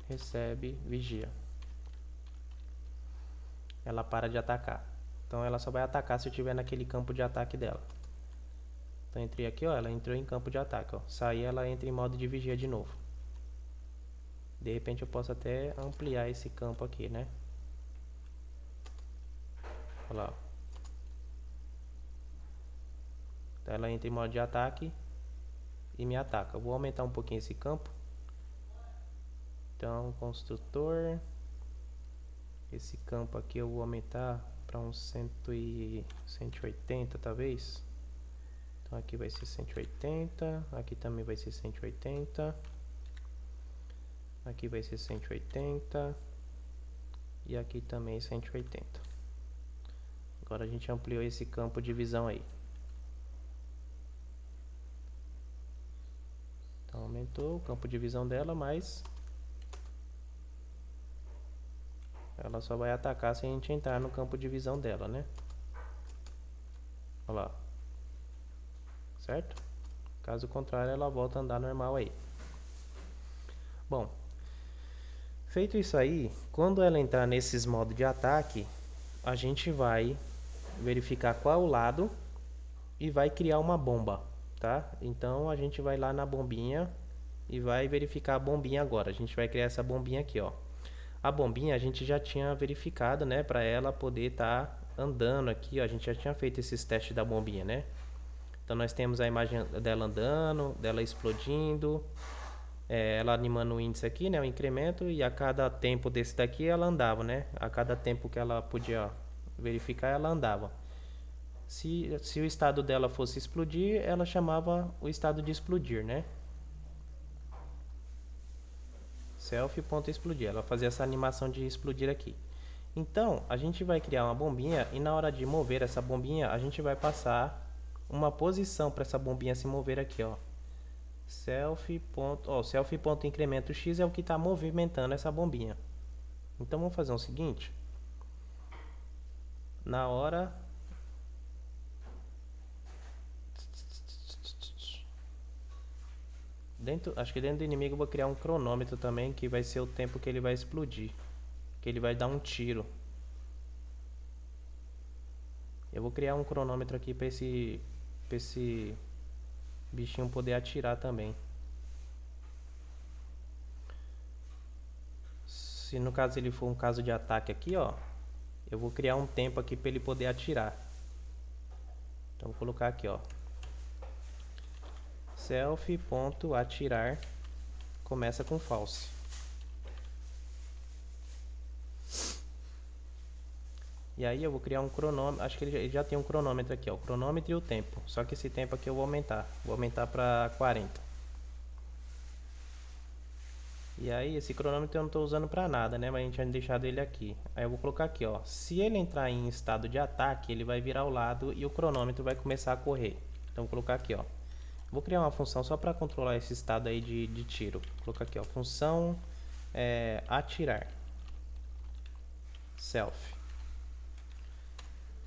A: recebe vigia. Ela para de atacar. Então ela só vai atacar se eu estiver naquele campo de ataque dela. Então entrei aqui, ó, ela entrou em campo de ataque, ó. Saí, ela entra em modo de vigia de novo. de repente eu posso até ampliar esse campo aqui, né? Olha lá. Então ela entra em modo de ataque e me ataca. Eu vou aumentar um pouquinho esse campo. Então, construtor. Esse campo aqui eu vou aumentar para uns 180 talvez. Então aqui vai ser 180, aqui também vai ser 180, aqui vai ser 180 e aqui também 180. Agora a gente ampliou esse campo de visão aí. Então aumentou o campo de visão dela, mas ela só vai atacar se a gente entrar no campo de visão dela, né? Olha lá. Certo? Caso contrário, ela volta a andar normal aí. Bom, feito isso aí, quando ela entrar nesses modos de ataque, a gente vai verificar qual é o lado e vai criar uma bomba, tá? Então a gente vai lá na bombinha e vai verificar a bombinha agora. A gente vai criar essa bombinha aqui, ó. A bombinha a gente já tinha verificado, né? Para ela poder estar andando aqui, ó. A gente já tinha feito esses testes da bombinha, né? Então nós temos a imagem dela andando, dela explodindo, ela animando o índice aqui, né? O incremento, e a cada tempo desse daqui ela andava, né? A cada tempo que ela podia verificar, ela andava. Se o estado dela fosse explodir, ela chamava o estado de explodir, né? Self.explodir. Ela fazia essa animação de explodir aqui. Então, a gente vai criar uma bombinha e na hora de mover essa bombinha, a gente vai passar uma posição para essa bombinha se mover aqui, ó. Self.incremento X é o que está movimentando essa bombinha. Então, vamos fazer o seguinte. Na hora... acho que dentro do inimigo eu vou criar um cronômetro também, que vai ser o tempo que ele vai explodir. Que ele vai dar um tiro. Eu vou criar um cronômetro aqui para esse bichinho poder atirar também. Se no caso ele for um caso de ataque aqui, ó, eu vou criar um tempo aqui para ele poder atirar. Então vou colocar aqui, ó, self.atirar começa com false. E aí eu vou criar um cronômetro, acho que ele já tem um cronômetro aqui, ó, o cronômetro e o tempo. Só que esse tempo aqui eu vou aumentar para 40. E aí esse cronômetro eu não estou usando para nada, né? Mas a gente tinha deixado ele aqui. Aí eu vou colocar aqui, ó. Se ele entrar em estado de ataque, ele vai virar ao lado e o cronômetro vai começar a correr. Então vou colocar aqui, ó. Vou criar uma função só para controlar esse estado aí de tiro. Vou colocar aqui, ó. Função atirar. Self.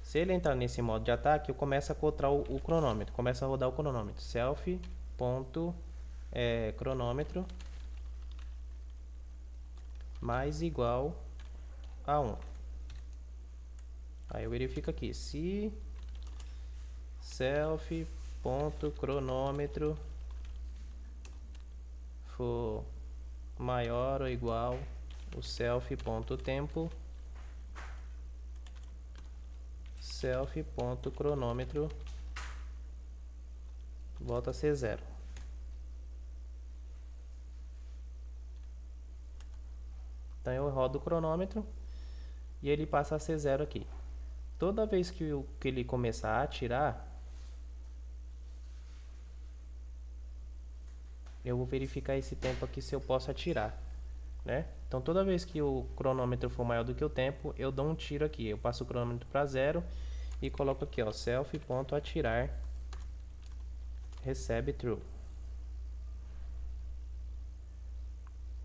A: Se ele entrar nesse modo de ataque, eu começo a controlar o cronômetro. Começa a rodar o cronômetro. Self.cronômetro mais igual a 1. Aí eu verifico aqui, se self.cronômetro for maior ou igual o self.tempo, self.cronômetro volta a ser 0. Então eu rodo o cronômetro e ele passa a ser 0 aqui. Toda vez que ele começar a atirar, eu vou verificar esse tempo aqui se eu posso atirar, né? Então toda vez que o cronômetro for maior do que o tempo, eu dou um tiro aqui. Eu passo o cronômetro para 0 e coloco aqui, ó, self.atirar recebe true.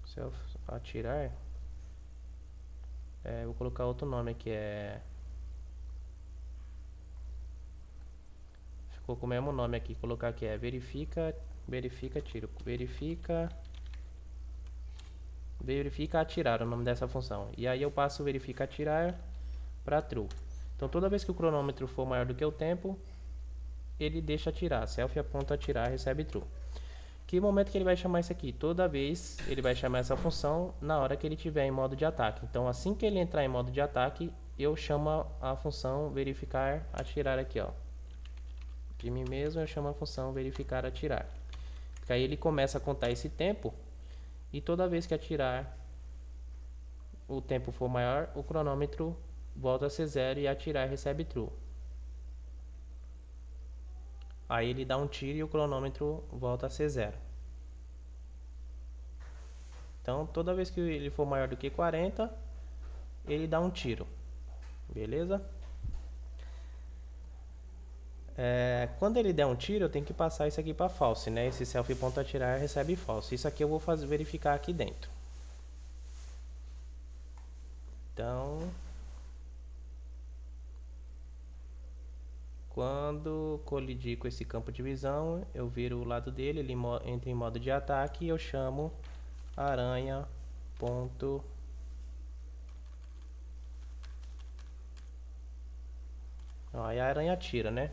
A: Self.atirar, vou colocar outro nome aqui, ficou com o mesmo nome aqui, colocar aqui verifica tiro, verifica atirar, o nome dessa função. E aí eu passo verifica atirar para true. Então toda vez que o cronômetro for maior do que o tempo, ele deixa atirar. Self.atirar recebe true. Que momento que ele vai chamar isso aqui? Toda vez ele vai chamar essa função na hora que ele estiver em modo de ataque. Então assim que ele entrar em modo de ataque, eu chamo a função verificar atirar aqui, ó. De mim mesmo eu chamo a função verificar atirar. Porque aí ele começa a contar esse tempo e toda vez que atirar o tempo for maior, o cronômetro volta a ser 0 e atirar recebe true. Aí ele dá um tiro e o cronômetro volta a ser 0. Então toda vez que ele for maior do que 40, ele dá um tiro. Beleza? Quando ele der um tiro, eu tenho que passar isso aqui para false, né? Esse self.atirar recebe false. Isso aqui eu vou verificar aqui dentro. Então, quando colidir com esse campo de visão, eu viro o lado dele, ele entra em modo de ataque e eu chamo aranha ponto aí a aranha atira, né?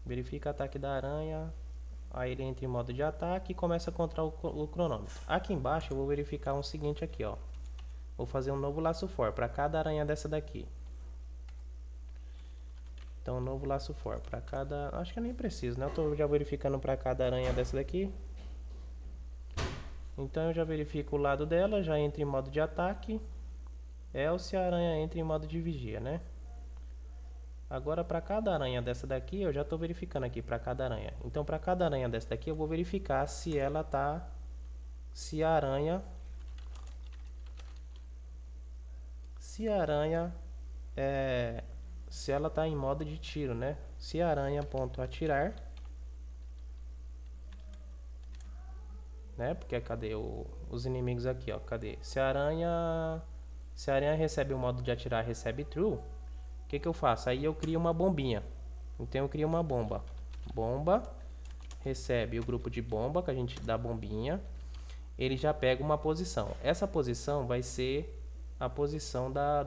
A: Verifica ataque da aranha. Aí ele entra em modo de ataque e começa a contar o cronômetro. Aqui embaixo eu vou verificar o seguinte aqui, ó. Vou fazer um novo laço for para cada aranha dessa daqui. Então, um novo laço for para cada... Acho que eu nem preciso, né? Eu estou já verificando para cada aranha dessa daqui. Então, eu já verifico o lado dela, já entra em modo de ataque. Else a aranha entra em modo de vigia, né? Agora, para cada aranha dessa daqui, eu já estou verificando aqui para cada aranha. Então, para cada aranha dessa daqui, eu vou verificar se ela tá... Se a aranha se ela tá em modo de tiro, né? Se a aranha ponto atirar, né? Porque cadê os inimigos aqui, ó? Cadê? Se a aranha recebe o modo de atirar, recebe true, o que eu faço? Aí eu crio uma bombinha. Então eu crio uma bomba. Bomba recebe o grupo de bomba que a gente dá bombinha. Ele já pega uma posição. Essa posição vai ser a posição da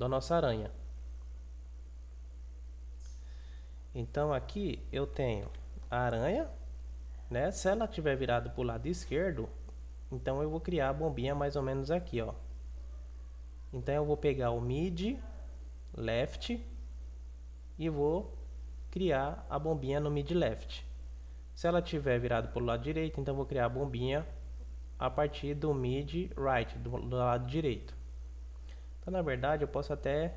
A: nossa aranha. Então aqui eu tenho a aranha, né? Se ela estiver virada para o lado esquerdo, então eu vou criar a bombinha mais ou menos aqui, ó. Então eu vou pegar o mid left e vou criar a bombinha no mid left. Se ela estiver virada para o lado direito, então eu vou criar a bombinha a partir do mid right, do lado direito. Então na verdade eu posso até,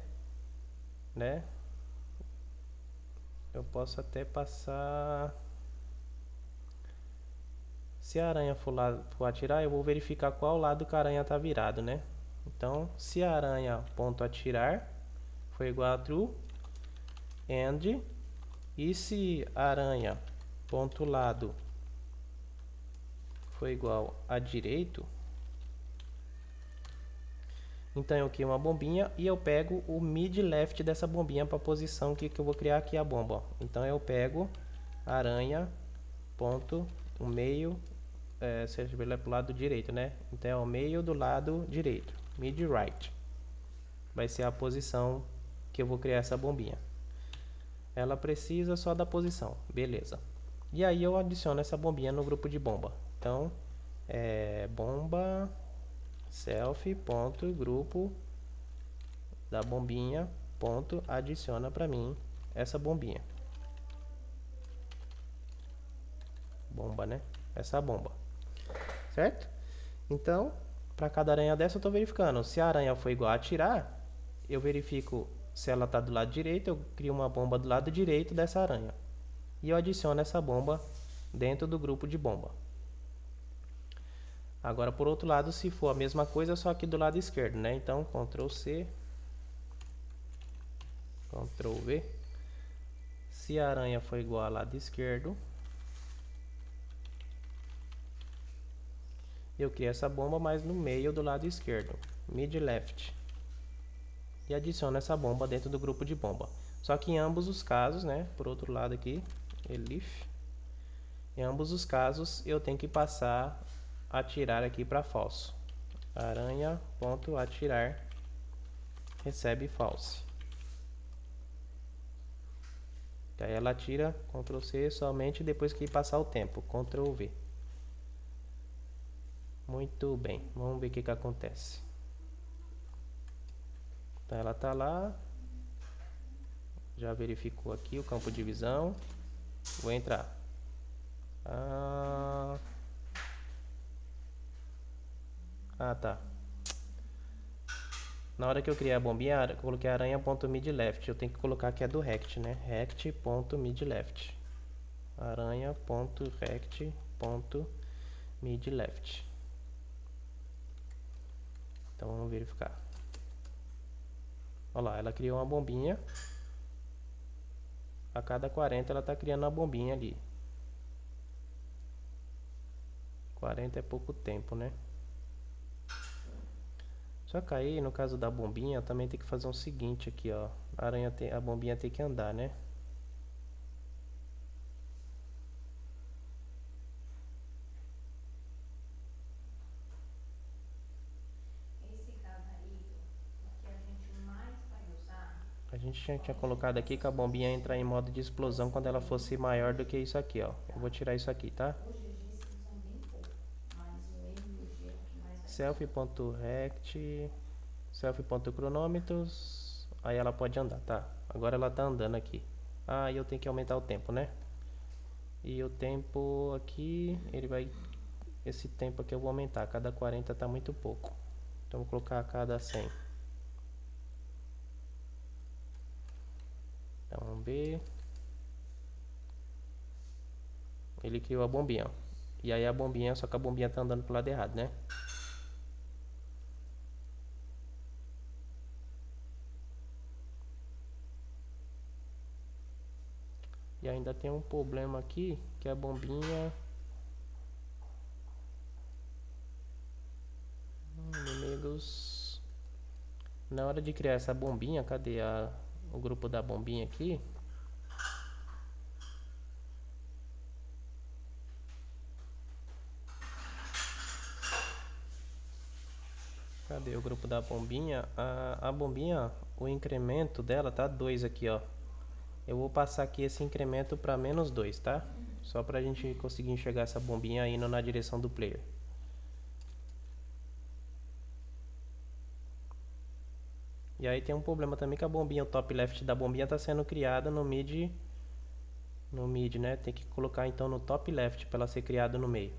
A: né? Eu posso até passar... Se a aranha for atirar, eu vou verificar qual lado que a aranha está virado, né? Então, se a aranha ponto atirar foi igual a true, and, e se a aranha ponto lado foi igual a direito, então eu crio uma bombinha e eu pego o mid left dessa bombinha para a posição que eu vou criar aqui a bomba, ó. Então eu pego aranha ponto o meio, seja ele é para o lado direito, né? Então é o meio do lado direito, mid right. Vai ser a posição que eu vou criar essa bombinha. Ela precisa só da posição, beleza. E aí eu adiciono essa bombinha no grupo de bomba. Então, bomba self ponto grupo da bombinha ponto adiciona para mim essa bombinha. Bomba, né? Essa bomba. Certo? Então, para cada aranha dessa eu estou verificando. Se a aranha for igual a atirar, eu verifico se ela está do lado direito, eu crio uma bomba do lado direito dessa aranha. E eu adiciono essa bomba dentro do grupo de bomba. Agora, por outro lado, se for a mesma coisa, só aqui do lado esquerdo, né? Então, Ctrl C, Ctrl V. Se a aranha for igual ao lado esquerdo, eu crio essa bomba, mas no meio do lado esquerdo, mid left. E adiciono essa bomba dentro do grupo de bomba. Só que em ambos os casos, né? Por outro lado aqui, elif. Em ambos os casos, eu tenho que passar atirar aqui para falso. Aranha ponto atirar recebe false. Aí ela tira Ctrl C somente depois que passar o tempo. Ctrl V. Muito bem. Vamos ver o que acontece. Então ela tá lá. Já verificou aqui o campo de visão. Vou entrar. Tá. Na hora que eu criei a bombinha, eu coloquei aranha.midleft. Eu tenho que colocar que é do rect, né? Rect.midleft. Aranha.rect.midleft. Então vamos verificar. Olha lá, ela criou uma bombinha. A cada 40 ela está criando uma bombinha ali. 40 é pouco tempo, né? Só que aí, no caso da bombinha, também tem que fazer o seguinte aqui, ó. A bombinha tem que andar, né? A gente tinha colocado aqui que a bombinha ia entrar em modo de explosão quando ela fosse maior do que isso aqui, ó. Eu vou tirar isso aqui, tá? Self.rect, self.cronômetros. Aí ela pode andar, tá? Agora ela tá andando aqui. E eu tenho que aumentar o tempo, né? E o tempo aqui, ele vai... Esse tempo aqui eu vou aumentar. A cada 40 tá muito pouco. Então vou colocar a cada 100. Então vamos ver. Ele criou a bombinha, ó. E aí a bombinha, só que a bombinha tá andando pro lado errado, né? E ainda tem um problema aqui, que a bombinha... Inimigos... Na hora de criar essa bombinha, cadê o grupo da bombinha aqui? Cadê o grupo da bombinha? A bombinha, o incremento dela tá 2 aqui, ó. Eu vou passar aqui esse incremento para -2, tá? Só pra gente conseguir enxergar essa bombinha indo na direção do player. E aí tem um problema também que a bombinha, o top left da bombinha tá sendo criada no mid, né? Tem que colocar então no top left para ela ser criada no meio.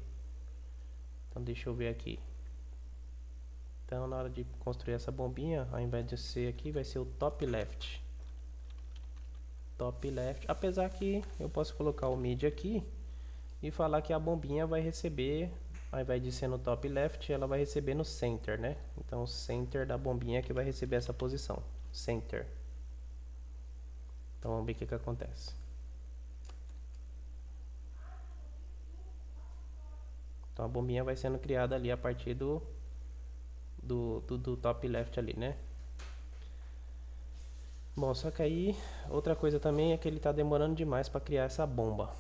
A: Então deixa eu ver aqui. Então na hora de construir essa bombinha, ao invés de ser aqui, vai ser o top left. Top left, apesar que eu posso colocar o mid aqui e falar que a bombinha vai receber, ao invés de ser no top left, ela vai receber no center, né? Então o center da bombinha é que vai receber essa posição, center. Então vamos ver o que acontece. Então a bombinha vai sendo criada ali a partir do top left ali, né? Bom, só que aí outra coisa também é que ele tá demorando demais para criar essa bomba.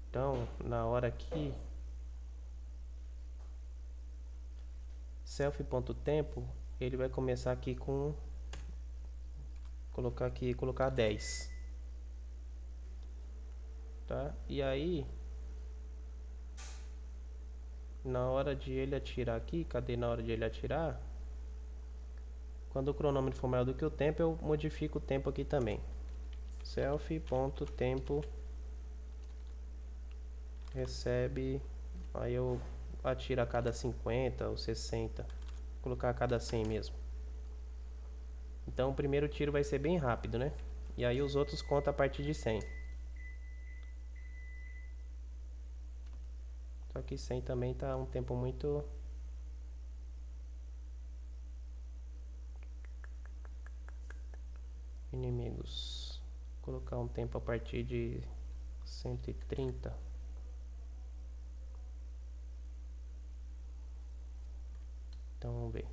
A: Então, na hora aqui, self.tempo, ele vai começar aqui com colocar 10. Tá? E aí na hora de ele atirar aqui, cadê na hora de ele atirar? Quando o cronômetro for maior do que o tempo, eu modifico o tempo aqui também. Self.tempo recebe, aí eu atiro a cada 50 ou 60, vou colocar a cada 100 mesmo. Então o primeiro tiro vai ser bem rápido, né? E aí os outros contam a partir de 100. Só que 100 também tá um tempo muito... Inimigos. Vou colocar um tempo a partir de 130. Então vamos ver.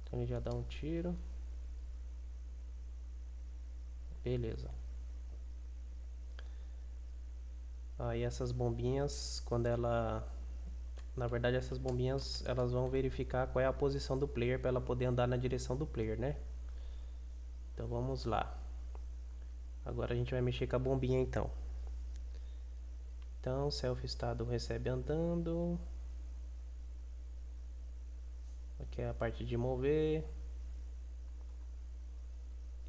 A: Então ele já dá um tiro. Beleza. Aí essas bombinhas, quando ela Na verdade, essas bombinhas elas vão verificar qual é a posição do player para ela poder andar na direção do player, né? Então vamos lá. Agora a gente vai mexer com a bombinha então. Então, self estado recebe andando. Aqui é a parte de mover.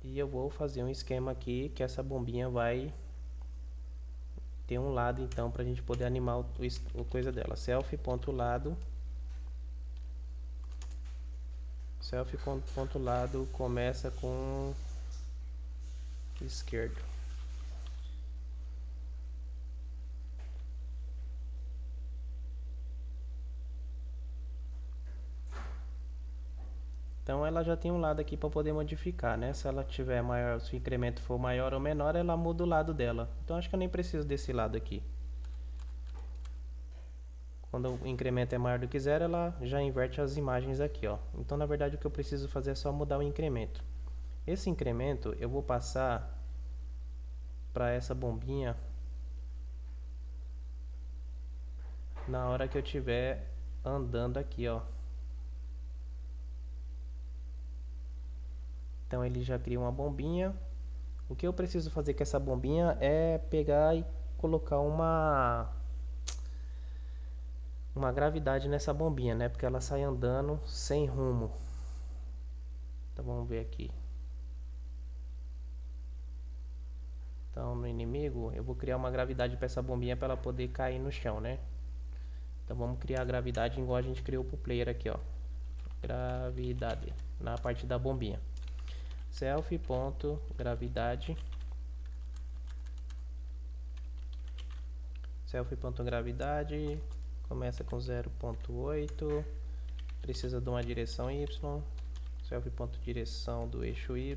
A: E eu vou fazer um esquema aqui que essa bombinha vai ter um lado então para a gente poder animar o coisa dela. Self.lado. Self.lado começa com esquerdo. Então ela já tem um lado aqui para poder modificar, né? Se ela tiver maior, se o incremento for maior ou menor, ela muda o lado dela. Então acho que eu nem preciso desse lado aqui. Quando o incremento é maior do que zero, ela já inverte as imagens aqui, ó. Então na verdade o que eu preciso fazer é só mudar o incremento. Esse incremento eu vou passar para essa bombinha na hora que eu estiver andando aqui, ó. Então ele já cria uma bombinha. O que eu preciso fazer com essa bombinha é pegar e colocar uma gravidade nessa bombinha, né? Porque ela sai andando sem rumo. Então vamos ver aqui. Então no inimigo eu vou criar uma gravidade para essa bombinha para ela poder cair no chão, né? Então vamos criar a gravidade igual a gente criou pro player aqui, ó. Gravidade na parte da bombinha. Self.gravidade. Self.gravidade começa com 0.8. Precisa de uma direção Y. Self.direção do eixo Y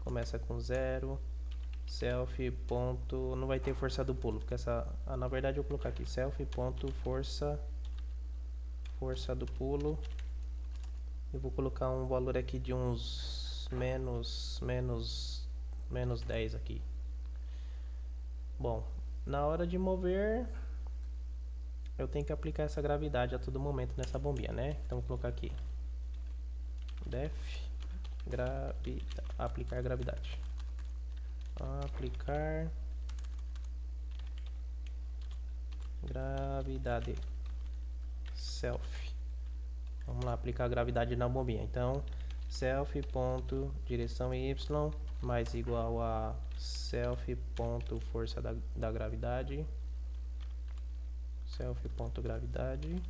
A: começa com 0. Self. Não vai ter força do pulo, porque essa. Na verdade eu vou colocar aqui self.força do pulo. Eu vou colocar um valor aqui de uns menos 10 aqui. Bom, na hora de mover eu tenho que aplicar essa gravidade a todo momento nessa bombinha, né? Então vou colocar aqui def aplicar gravidade. Aplicar gravidade self. Vamos lá aplicar a gravidade na bombinha. Então self ponto direção y mais igual a self ponto força da gravidade. Self ponto gravidade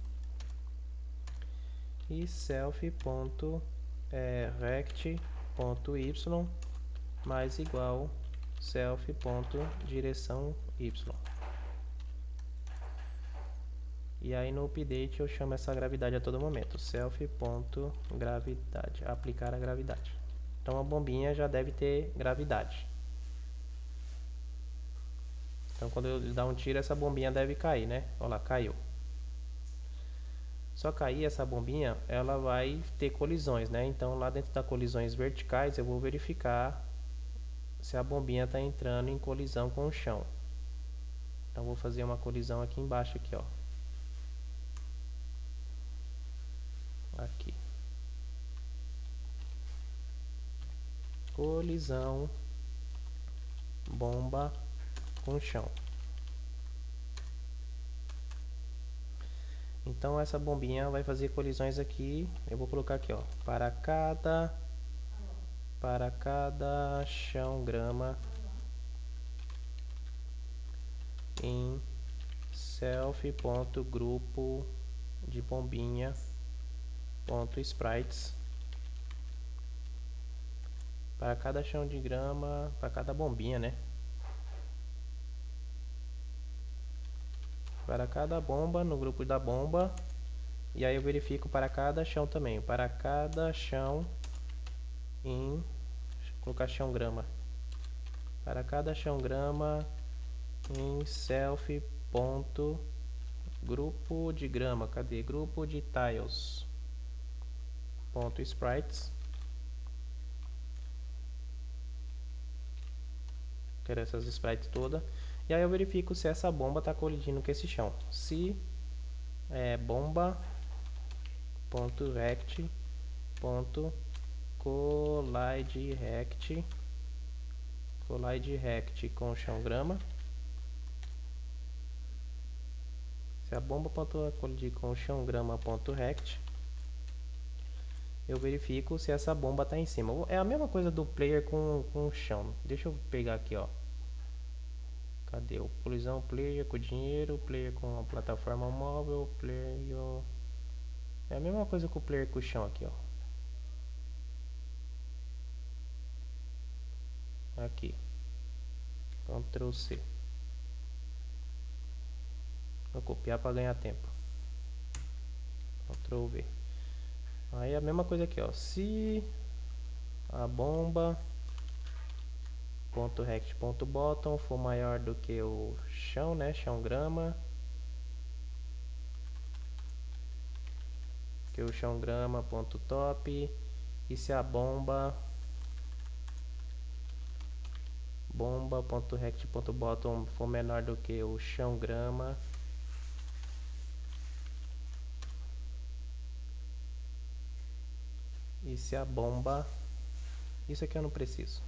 A: e self ponto rect ponto y mais igual self ponto direção y. E aí no update eu chamo essa gravidade a todo momento, self.gravidade, aplicar a gravidade. Então a bombinha já deve ter gravidade. Então quando eu dar um tiro, essa bombinha deve cair, né? Olha lá, caiu. Só cair essa bombinha, ela vai ter colisões, né? Então lá dentro das colisões verticais eu vou verificar se a bombinha está entrando em colisão com o chão. Então vou fazer uma colisão aqui embaixo, aqui, ó. Aqui. Colisão bomba com o chão. Então essa bombinha vai fazer colisões aqui. Eu vou colocar aqui, ó, para cada chão grama em self.grupo de bombinha .sprites. Para cada chão de grama, para cada bombinha, né? Para cada bomba, no grupo da bomba. E aí eu verifico para cada chão também. Para cada chão em... Deixa eu colocar chão grama. Para cada chão grama em self.grupo de grama. Cadê? Grupo de tiles. .sprites. Quero essas sprites todas. E aí eu verifico se essa bomba está colidindo com esse chão. Se bomba.rect.collideRect com chão grama. Se a bomba.colidir com chão grama.rect, eu verifico se essa bomba está em cima. É a mesma coisa do player com o chão. Deixa eu pegar aqui, ó. Cadê o colisão player com dinheiro, player com a plataforma móvel, player... É a mesma coisa que o player com o chão aqui, ó. Aqui. Ctrl C. Vou copiar para ganhar tempo. Ctrl V. Aí a mesma coisa aqui, ó. Se a bomba.rect.bottom for maior do que o chão, né? Chão grama. Que o chão grama.top. E se a bomba.rect.bottom for menor do que o chão grama. E se a bomba... Isso aqui eu não preciso.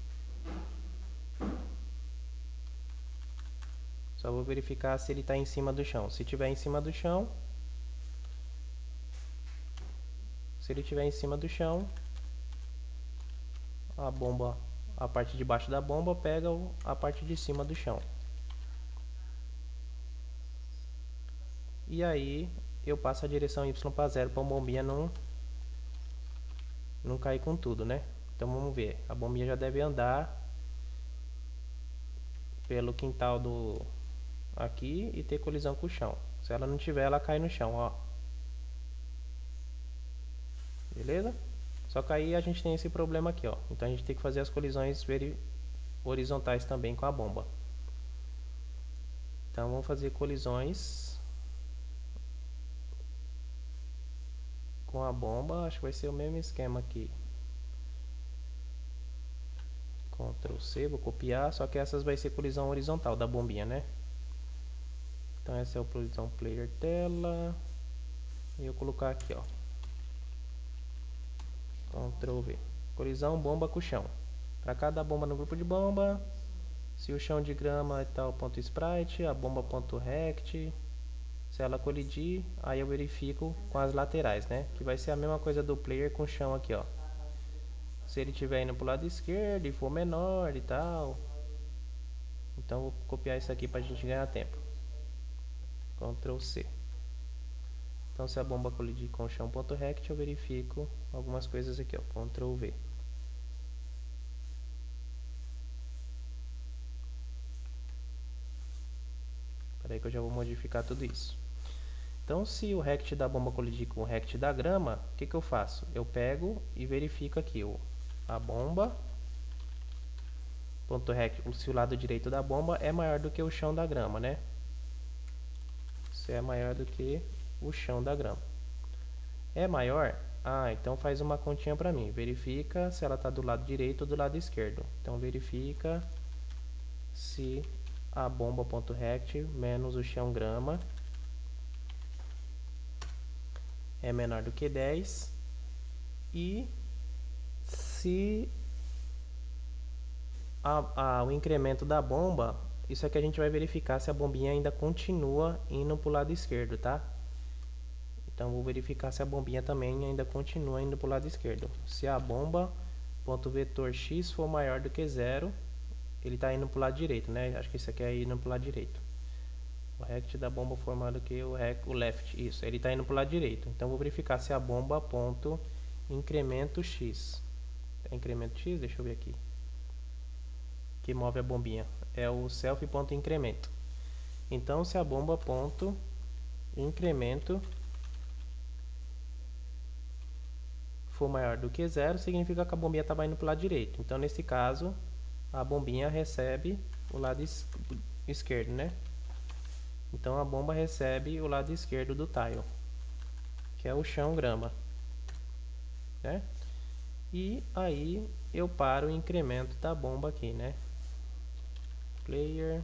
A: Só vou verificar se ele está em cima do chão. Se tiver em cima do chão... Se ele estiver em cima do chão, a bomba, a parte de baixo da bomba pega a parte de cima do chão. E aí eu passo a direção Y para 0 para a bombinha não cair com tudo, né? Então vamos ver. A bombinha já deve andar pelo quintal do aqui e ter colisão com o chão. Se ela não tiver, ela cai no chão, ó. Beleza? Só que aí a gente tem esse problema aqui, ó. Então a gente tem que fazer as colisões horizontais também com a bomba. Então vamos fazer colisões com a bomba. Acho que vai ser o mesmo esquema aqui. Ctrl C, vou copiar, só que essas vai ser colisão horizontal da bombinha, né? Então essa é a colisão player tela. E eu colocar aqui, ó. Ctrl V. Colisão bomba com chão. Para cada bomba no grupo de bomba, se o chão de grama é tal ponto sprite, a bomba.rect, se ela colidir, aí eu verifico com as laterais, né? Que vai ser a mesma coisa do player com chão aqui, ó. Se ele estiver indo pro lado esquerdo e for menor e tal. Então vou copiar isso aqui pra gente ganhar tempo. Ctrl C. Então se a bomba colidir com o chão.rect, eu verifico algumas coisas aqui, ó. Ctrl V. Espera aí que eu já vou modificar tudo isso. Então se o rect da bomba colidir com o rect da grama, o que eu faço? Eu pego e verifico aqui a bomba .rect, se o lado direito da bomba é maior do que o chão da grama, né? Se é maior do que o chão da grama. É maior? Ah, então faz uma continha para mim. Verifica se ela está do lado direito ou do lado esquerdo. Então verifica se a bomba.rect menos o chão grama é menor do que 10 e se o incremento da bomba, isso aqui a gente vai verificar se a bombinha ainda continua indo para o lado esquerdo, tá? Então vou verificar se a bombinha também ainda continua indo para o lado esquerdo. Se a bomba.vetor x for maior do que 0, ele está indo para o lado direito, né? Acho que isso aqui é indo para o lado direito. O rect da bomba for maior do que o left, isso, ele está indo para o lado direito. Então vou verificar se a bomba.incremento x. Incremento x, deixa eu ver aqui. Que move a bombinha é o self.incremento. Então se a bomba.incremento for maior do que 0, significa que a bombinha estava indo para o lado direito. Então nesse caso a bombinha recebe o lado esquerdo, né? Então a bomba recebe o lado esquerdo do tile, que é o chão grama, né? E aí eu paro o incremento da bomba aqui, né? Player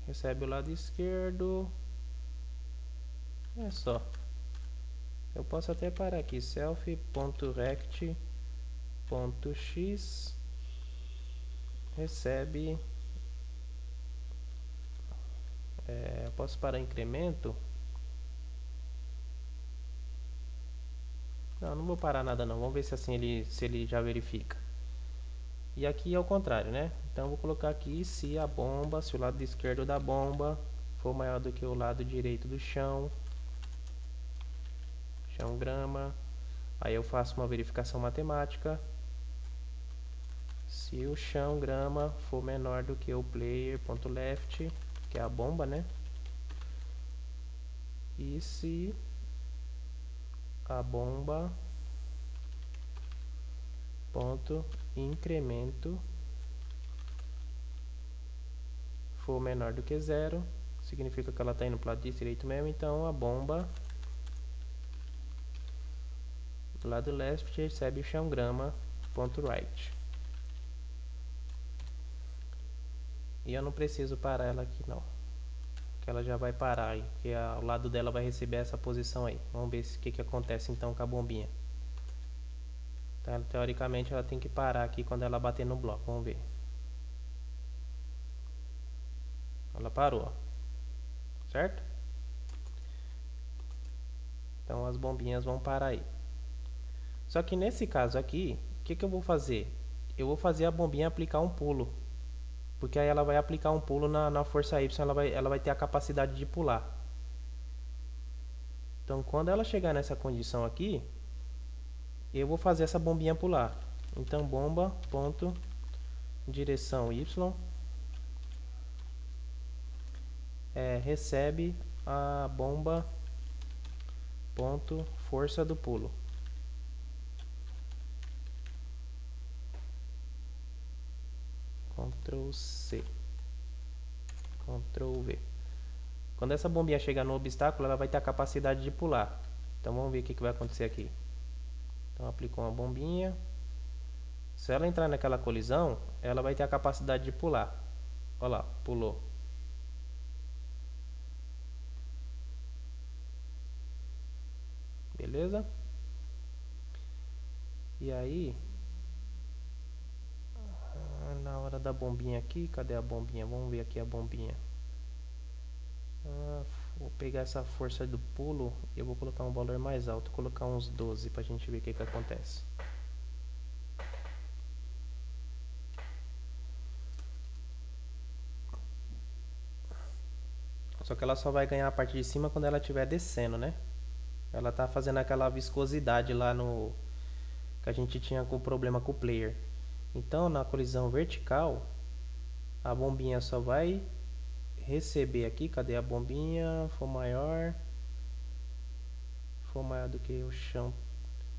A: recebe o lado esquerdo É só. Eu posso até parar aqui, self.rect.x recebe. Eu posso parar incremento. Não vou parar nada não. Vamos ver se assim ele já verifica. E aqui é o contrário, né? Então eu vou colocar aqui se o lado esquerdo da bomba for maior do que o lado direito do chão grama. Aí eu faço uma verificação matemática. Se o chão grama for menor do que o player.left, que é a bomba, né? E se a bomba ponto incremento for menor do que zero, significa que ela está indo para o lado direito mesmo. Então a bomba do lado left recebe o chão grama ponto right. E eu não preciso parar ela aqui não, que ela já vai parar aí, porque o lado dela vai receber essa posição aí. Vamos ver o que acontece então com a bombinha. Então, teoricamente ela tem que parar aqui quando ela bater no bloco. Vamos ver. Ela parou, ó. Certo? Então as bombinhas vão parar aí. Só que nesse caso aqui, o que eu vou fazer? Eu vou fazer a bombinha aplicar um pulo. Porque aí ela vai aplicar um pulo na força Y, ela vai ter a capacidade de pular. Então quando ela chegar nessa condição aqui, eu vou fazer essa bombinha pular. Então bomba ponto direção Y recebe a bomba ponto força do pulo. Ctrl C, Ctrl V. Quando essa bombinha chegar no obstáculo, ela vai ter a capacidade de pular. Então vamos ver o que vai acontecer aqui. Então aplicou uma bombinha. Se ela entrar naquela colisão, ela vai ter a capacidade de pular. Olha lá, pulou. Beleza? E aí, na hora da bombinha aqui, cadê a bombinha? Vamos ver aqui a bombinha. Vou pegar essa força do pulo e eu vou colocar um valor mais alto. Vou colocar uns 12 pra gente ver o que acontece. Só que ela só vai ganhar a parte de cima quando ela estiver descendo, né? Ela tá fazendo aquela viscosidade lá no... que a gente tinha com problema com o player. Então, na colisão vertical, a bombinha só vai receber aqui. Cadê a bombinha? For maior do que o chão.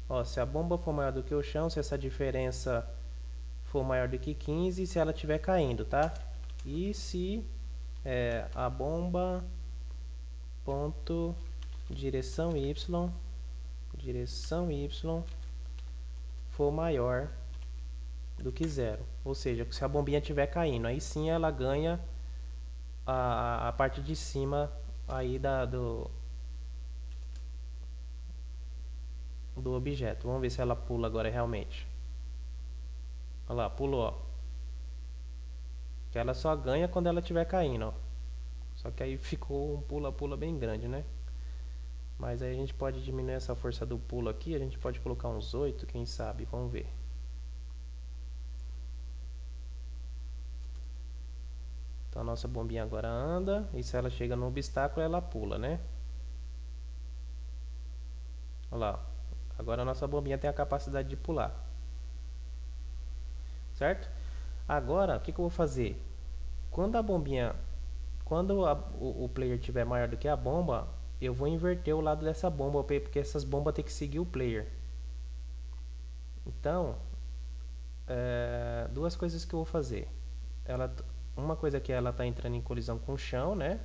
A: Ó, se a bomba for maior do que o chão, se essa diferença for maior do que 15, se ela estiver caindo, tá? E se a bomba ponto direção Y for maior do que zero, ou seja, se a bombinha estiver caindo, aí sim ela ganha a parte de cima aí do objeto. Vamos ver se ela pula agora realmente. Olha lá, pulou, ó. Que ela só ganha quando ela estiver caindo, ó. Só que aí ficou um pula-pula bem grande, né? Mas aí a gente pode diminuir essa força do pulo aqui. A gente pode colocar uns 8, quem sabe. Vamos ver. Então a nossa bombinha agora anda. E se ela chega no obstáculo, ela pula, né? Olha lá. Agora a nossa bombinha tem a capacidade de pular. Certo? Agora, o que eu vou fazer? Quando a bombinha... Quando o player estiver maior do que a bomba, eu vou inverter o lado dessa bomba, porque essas bombas tem que seguir o player. Então, duas coisas que eu vou fazer. Uma coisa que ela está entrando em colisão com o chão, né?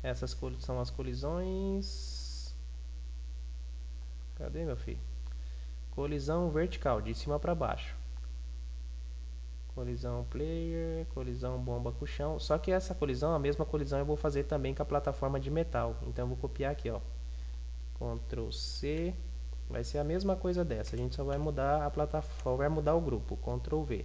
A: Essas são as colisões... Cadê, meu filho? Colisão vertical, de cima para baixo. Colisão player, colisão bomba com o chão. Só que essa colisão, a mesma colisão eu vou fazer também com a plataforma de metal. Então eu vou copiar aqui, ó. Ctrl C. Vai ser a mesma coisa dessa. A gente só vai mudar a plataforma, vai mudar o grupo. Ctrl V.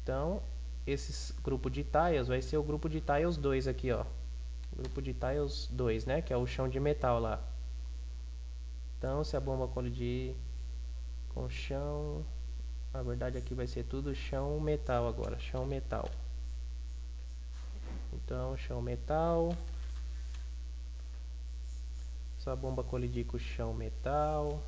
A: Então, esse grupo de tiles vai ser o grupo de tiles 2 aqui, ó. Grupo de tiles 2, né? Que é o chão de metal lá. Então, se a bomba colidir com chão... Na verdade, aqui vai ser tudo chão metal agora. Chão metal. Então, chão metal. Se a bomba colidir com o chão metal...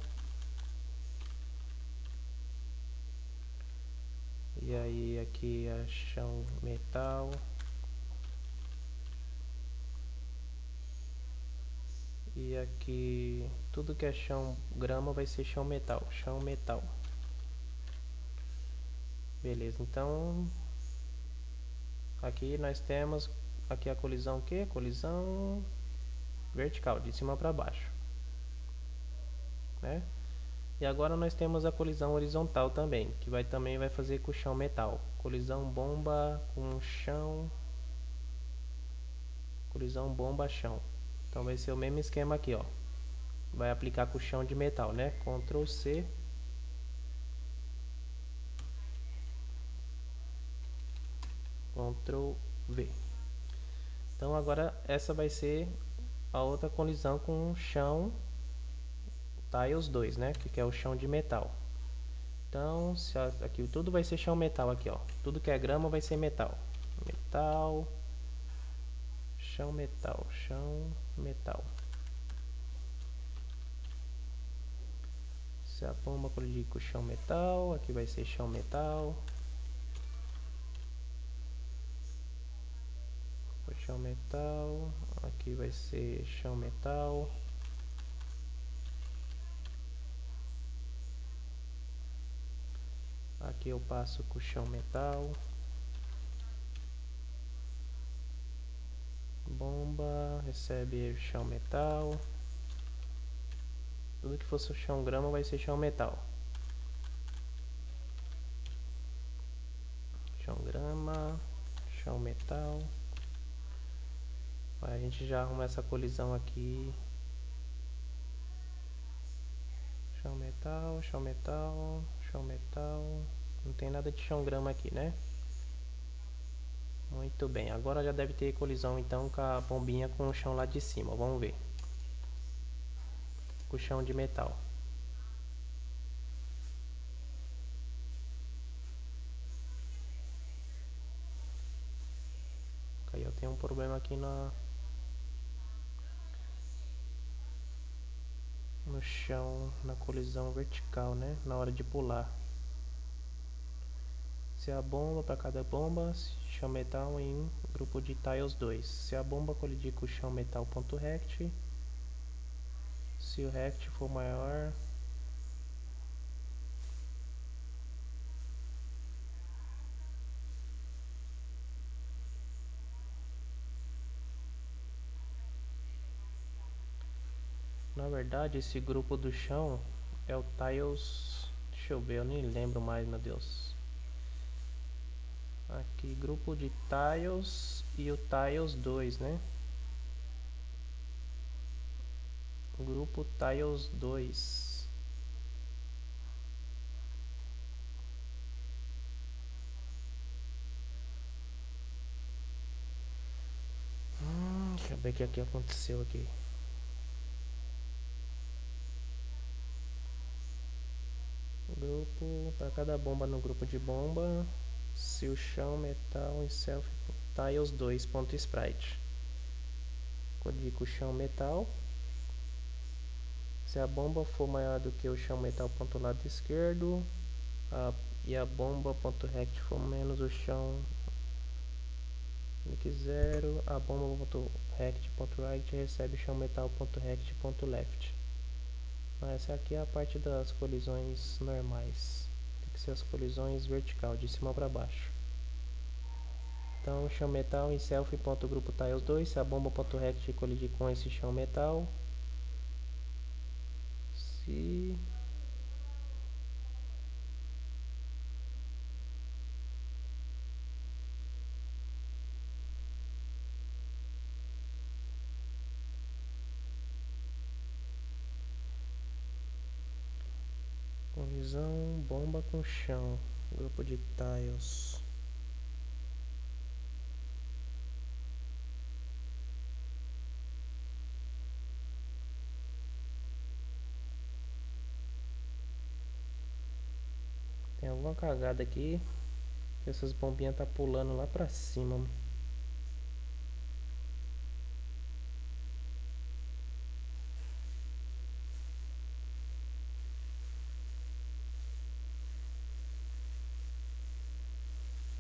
A: E aí, aqui é chão metal... E aqui, tudo que é chão grama vai ser chão metal. Chão metal. Beleza, então... Aqui nós temos... Aqui a colisão o quê? Colisão... vertical, de cima para baixo. Né? E agora nós temos a colisão horizontal também. Que também vai fazer com o chão metal. Colisão bomba com chão... Colisão bomba chão. Então vai ser o mesmo esquema aqui, ó. Vai aplicar com o chão de metal, né? Ctrl C... Ctrl V. Então agora essa vai ser a outra colisão com o chão tiles 2, né? Que é o chão de metal. Então, aqui tudo vai ser chão metal aqui, ó. Tudo que é grama vai ser metal. Metal, chão metal, chão metal. Se a bomba colidir com o chão metal, aqui vai ser chão metal. O chão metal, aqui vai ser chão metal. Aqui eu passo com o chão metal. Bomba, recebe chão metal. Tudo que fosse chão grama vai ser chão metal. Chão grama, chão metal. Aí a gente já arruma essa colisão aqui. Chão metal, chão metal, chão metal. Não tem nada de chão grama aqui, né? Muito bem, agora já deve ter colisão então com a bombinha com o chão lá de cima. Vamos ver. Com o chão de metal. Aí eu tenho um problema aqui no chão, na colisão vertical, né? Na hora de pular. Se a bomba, para cada bomba, chão metal em grupo de tiles 2. Se a bomba colidir com o chão metal.rect, se o rect for maior... Na verdade, esse grupo do chão é o tiles... Deixa eu ver, eu nem lembro mais, meu Deus. Aqui, grupo de tiles e o tiles 2, né? Grupo tiles 2. Deixa eu ver o que aqui aconteceu aqui. Grupo, para cada bomba no grupo de bomba, se o chão metal em self tiles 2.sprite. Codifica o chão metal. Se a bomba for maior do que o chão metal ponto lado esquerdo, e a bomba.rect for menos o chão link 0, a bomba.rect.right recebe o chão metal.rect.left. Essa aqui é a parte das colisões normais. Tem que ser as colisões vertical, de cima para baixo. Então, chão metal em self.grupo tiles 2, se a bomba.rect colidir com esse chão metal, se Colisão, bomba com chão. Grupo de tiles. Tem alguma cagada aqui. Essas bombinhas tá pulando lá pra cima.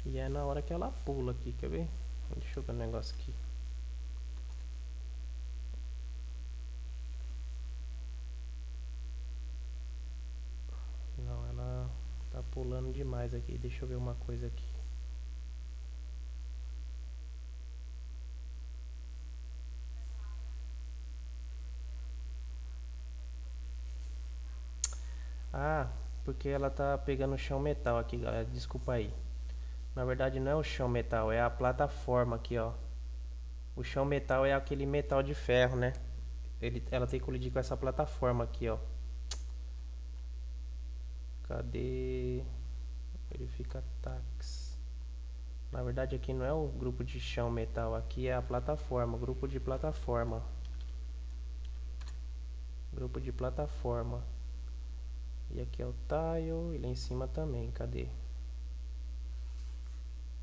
A: E é na hora que ela pula aqui, quer ver? Deixa eu ver um negócio aqui. Não, ela tá pulando demais aqui. Deixa eu ver uma coisa aqui. Ah, porque ela tá pegando o chão metal aqui, galera. Desculpa aí. Na verdade não é o chão metal, é a plataforma aqui, ó. O chão metal é aquele metal de ferro, né? Ela tem que colidir com essa plataforma aqui, ó. Cadê? Verifica tax. Na verdade aqui não é o grupo de chão metal, aqui é a plataforma, grupo de plataforma. Grupo de plataforma. E aqui é o tile, e lá em cima também, cadê?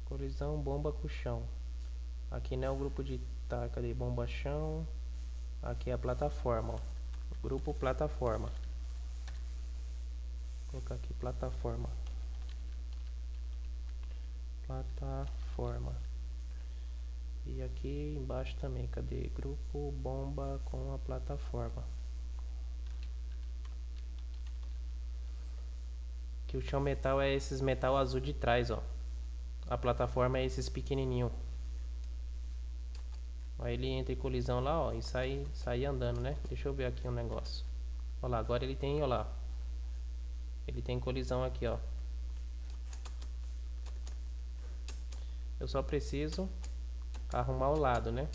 A: Colisão, bomba com chão. Aqui não é o grupo de... Tá, cadê? Bomba chão. Aqui é a plataforma, ó. Grupo plataforma. Vou colocar aqui plataforma. Plataforma. E aqui embaixo também, cadê? Grupo bomba com a plataforma. Que o chão metal é esses metal azul de trás, ó. A plataforma é esses pequenininho. Aí ele entra em colisão lá, ó, e sai andando, né? Deixa eu ver aqui um negócio. Olha lá, agora ele tem, olha lá. Ele tem colisão aqui, ó. Eu só preciso arrumar o lado, né?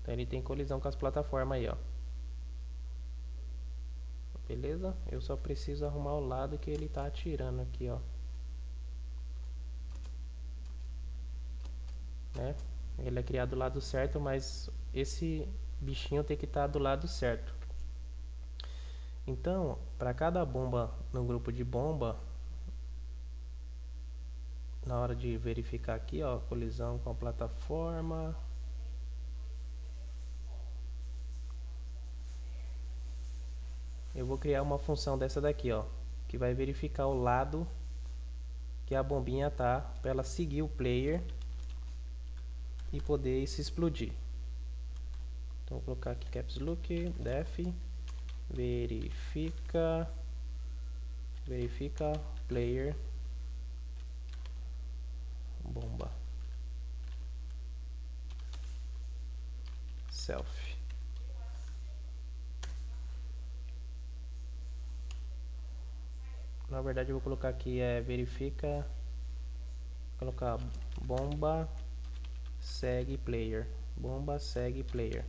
A: Então ele tem colisão com as plataformas aí, ó. Beleza? Eu só preciso arrumar o lado que ele tá atirando aqui, ó. Né? Ele é criado do lado certo, mas esse bichinho tem que estar do lado certo. Então, para cada bomba no grupo de bomba, na hora de verificar aqui, ó, colisão com a plataforma, eu vou criar uma função dessa daqui, ó, que vai verificar o lado que a bombinha tá, para ela seguir o player e poder se explodir. Então vou colocar aqui caps look def verifica player bomba self. Na verdade eu vou colocar aqui verifica, colocar bomba segue player. Bomba segue player.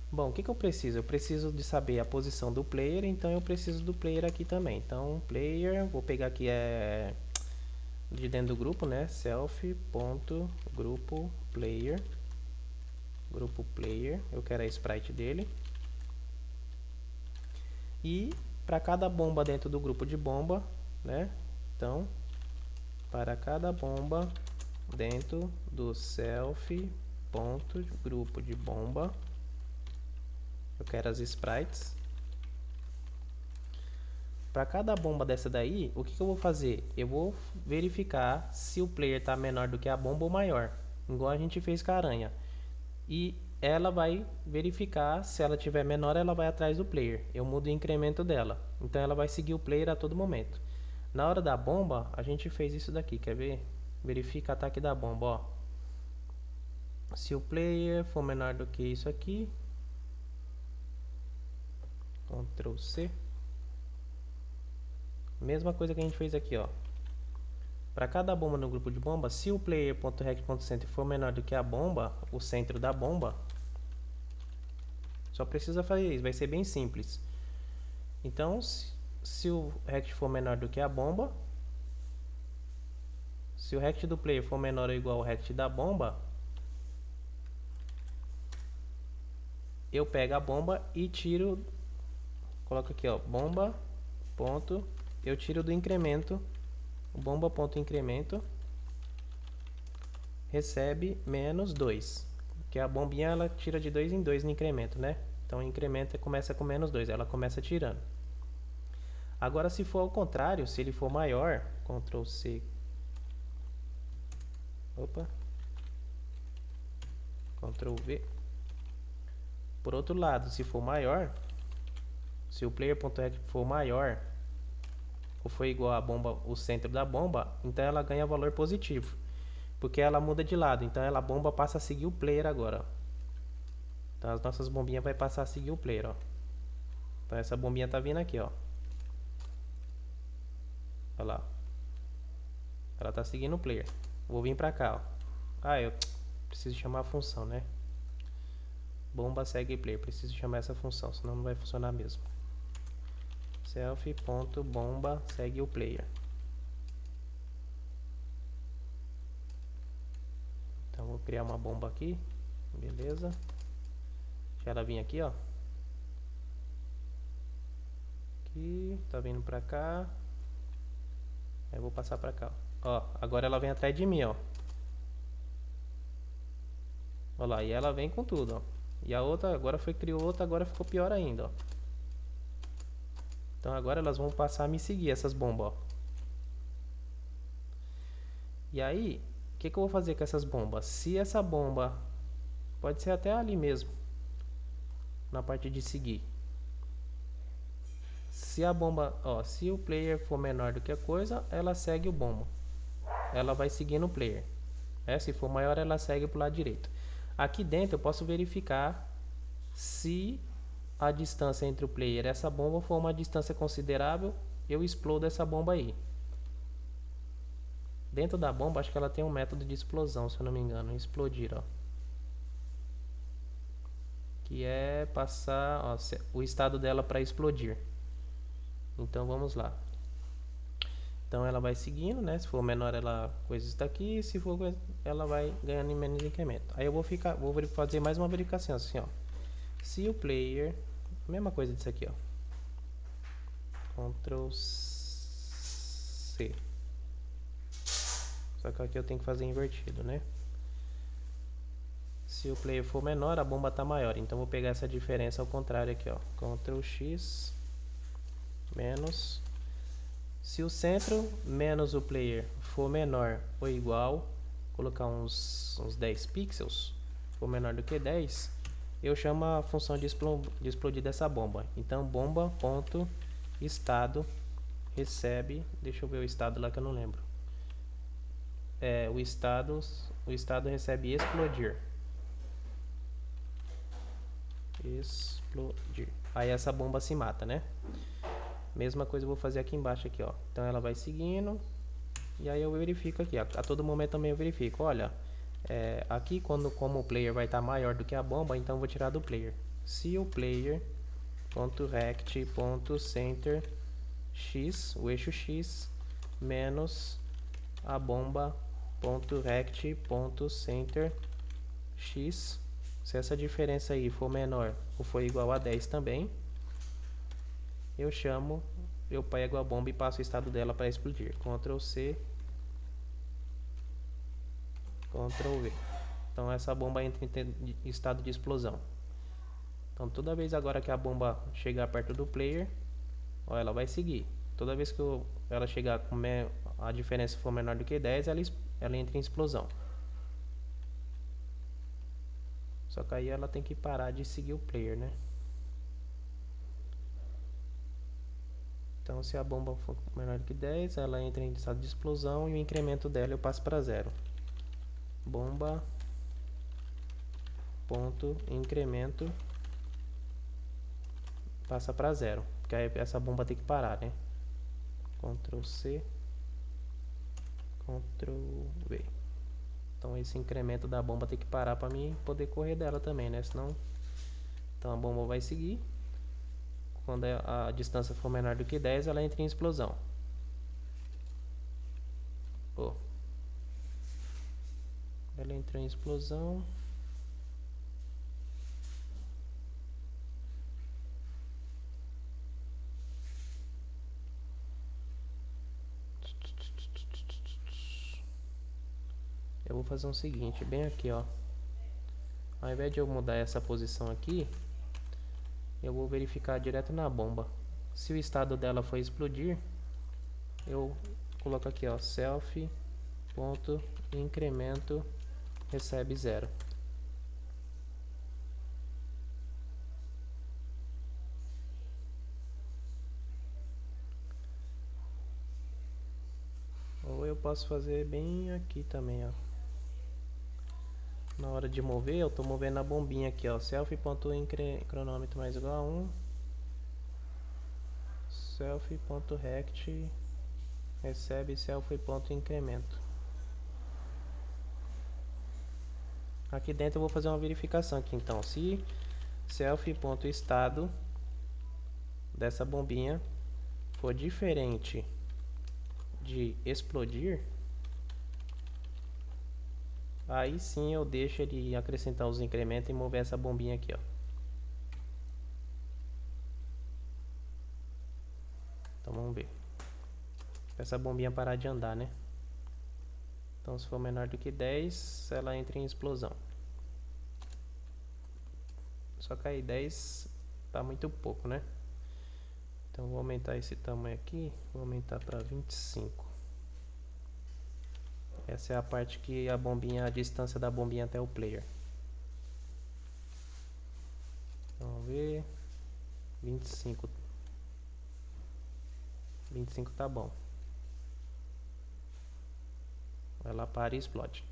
A: Bom, o que eu preciso? Eu preciso de saber a posição do player, então eu preciso do player aqui também. Então, player, vou pegar aqui de dentro do grupo, né? Self.grupo player. Grupo player, eu quero a sprite dele. E para cada bomba dentro do grupo de bomba, né? Então, para cada bomba dentro do self.grupo de bomba, eu quero as sprites. Para cada bomba dessa daí, o que eu vou fazer? Eu vou verificar se o player está menor do que a bomba ou maior, igual a gente fez com a aranha. E ela vai verificar, se ela tiver menor, ela vai atrás do player. Eu mudo o incremento dela, então ela vai seguir o player a todo momento. Na hora da bomba, a gente fez isso daqui, quer ver? Verifica ataque da bomba, ó. Se o player for menor do que isso aqui, Ctrl C. Mesma coisa que a gente fez aqui, ó. Para cada bomba no grupo de bomba, se o player.rect.center for menor do que a bomba, o centro da bomba, Só precisa fazer isso, vai ser bem simples. Então, se o rect for menor do que a bomba, se o rect do player for menor ou igual ao rect da bomba, eu pego a bomba e tiro, coloco aqui, ó, bomba ponto, eu tiro do incremento, bomba ponto incremento recebe menos 2, porque a bombinha ela tira de 2 em 2 no incremento, né? Então o incremento começa com menos 2, ela começa tirando. Agora se for ao contrário, se ele for maior, Ctrl C, opa, Ctrl V. Por outro lado, se for maior, se o player.rect for maior ou for igual à bomba, o centro da bomba, então ela ganha valor positivo, porque ela muda de lado, então a bomba passa a seguir o player agora, ó. Então as nossas bombinhas vai passar a seguir o player, ó. Então essa bombinha tá vindo aqui, ó. Olha lá. Ela tá seguindo o player. Vou vir pra cá, ó. Ah, eu preciso chamar a função, né? Bomba segue player. Preciso chamar essa função, senão não vai funcionar mesmo. Self.bomba segue o player. Então vou criar uma bomba aqui. Beleza. Deixa ela vir aqui, ó. Aqui, tá vindo pra cá. Aí eu vou passar pra cá, ó. Agora ela vem atrás de mim, ó. Olha lá, e ela vem com tudo, ó. E a outra, agora criou outra, agora ficou pior ainda, ó. Então agora elas vão passar a me seguir, essas bombas, ó. E aí, o que eu vou fazer com essas bombas? Se essa bomba, pode ser até ali mesmo, na parte de seguir. Se a bomba, ó, se o player for menor do que a coisa, ela segue o bomba. Ela vai seguindo o player. Se for maior, ela segue pro lado direito. Aqui dentro eu posso verificar se a distância entre o player e essa bomba for uma distância considerável, eu explodo essa bomba aí. Dentro da bomba, acho que ela tem um método de explosão, se eu não me engano. Explodir, ó. Que é passar, ó, o estado dela para explodir. Então vamos lá. Então ela vai seguindo, né? Se for menor, ela coisa está aqui. Se for, ela vai ganhando em menos incremento. Aí eu vou fazer mais uma verificação assim, ó. Se o player, mesma coisa disso aqui, ó. Ctrl C. Só que aqui eu tenho que fazer invertido, né? Se o player for menor, a bomba está maior. Então vou pegar essa diferença ao contrário aqui, ó. Ctrl X menos. Se o centro menos o player for menor ou igual, colocar uns 10 pixels, for menor do que 10, eu chamo a função de explodir dessa bomba. Então bomba.estado recebe, deixa eu ver o estado lá que eu não lembro. O estado recebe explodir. Explodir. Aí essa bomba se mata, né? Mesma coisa eu vou fazer aqui embaixo aqui, ó. Então ela vai seguindo. E aí eu verifico aqui, a todo momento também eu verifico, olha, aqui como o player vai estar maior do que a bomba, então eu vou tirar do player. Se o player.rect.center x, o eixo x, menos a bomba.rect.center x, se essa diferença aí for menor ou for igual a 10 também, eu pego a bomba e passo o estado dela para explodir. Ctrl C, Ctrl V. Então essa bomba entra em estado de explosão. Então toda vez agora que a bomba chegar perto do player, ó, ela vai seguir. Toda vez que ela chegar com a diferença for menor do que 10, ela entra em explosão. Só que aí ela tem que parar de seguir o player, né? Então se a bomba for menor do que 10, ela entra em estado de explosão e o incremento dela eu passo para 0. Bomba ponto incremento passa para 0, porque aí essa bomba tem que parar, né? Ctrl C, Ctrl V. Então esse incremento da bomba tem que parar para mim poder correr dela também, né? Senão Então a bomba vai seguir. Quando a distância for menor do que 10, ela entra em explosão. Pô. Ela entrou em explosão. Eu vou fazer o seguinte, bem aqui, ó. Ao invés de eu mudar essa posição aqui, eu vou verificar direto na bomba. Se o estado dela for explodir, eu coloco aqui, ó, self.incremento recebe 0. Ou eu posso fazer bem aqui também, ó. Na hora de mover, eu tô movendo a bombinha aqui, ó. Self.cronômetro mais igual a 1. Self.rect recebe self.incremento. Aqui dentro eu vou fazer uma verificação aqui, então. Se self.estado dessa bombinha for diferente de explodir, aí sim eu deixo ele acrescentar os incrementos e mover essa bombinha aqui, ó. Então vamos ver. Essa bombinha parar de andar, né? Então se for menor do que 10, ela entra em explosão. Só que aí 10 tá muito pouco, né? Então vou aumentar esse tamanho aqui, vou aumentar para 25. Essa é a parte que a bombinha, a distância da bombinha até o player. Vamos ver. 25. 25 tá bom. Ela para e explode.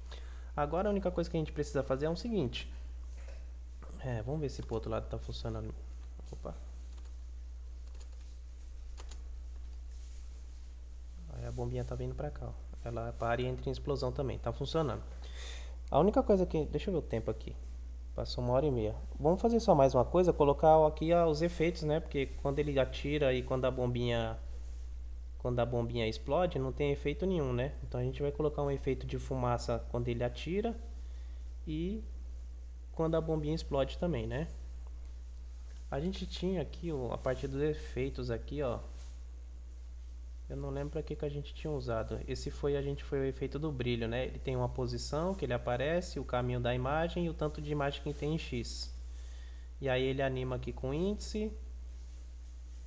A: Agora a única coisa que a gente precisa fazer é o seguinte. Vamos ver se pro outro lado tá funcionando. Opa. Aí a bombinha tá vindo pra cá, ó. Ela para e entra em explosão também. Tá funcionando. A única coisa que... Deixa eu ver o tempo aqui. Passou 1h30. Vamos fazer só mais uma coisa. Colocar aqui os efeitos, né? Porque quando ele atira e quando a bombinha explode, não tem efeito nenhum, né? Então a gente vai colocar um efeito de fumaça quando ele atira e quando a bombinha explode também, né? A gente tinha aqui a parte dos efeitos aqui, ó. Eu não lembro para que a gente tinha usado. Esse foi o efeito do brilho, né? Ele tem uma posição que ele aparece, o caminho da imagem e o tanto de imagem que tem em X. E aí ele anima aqui com índice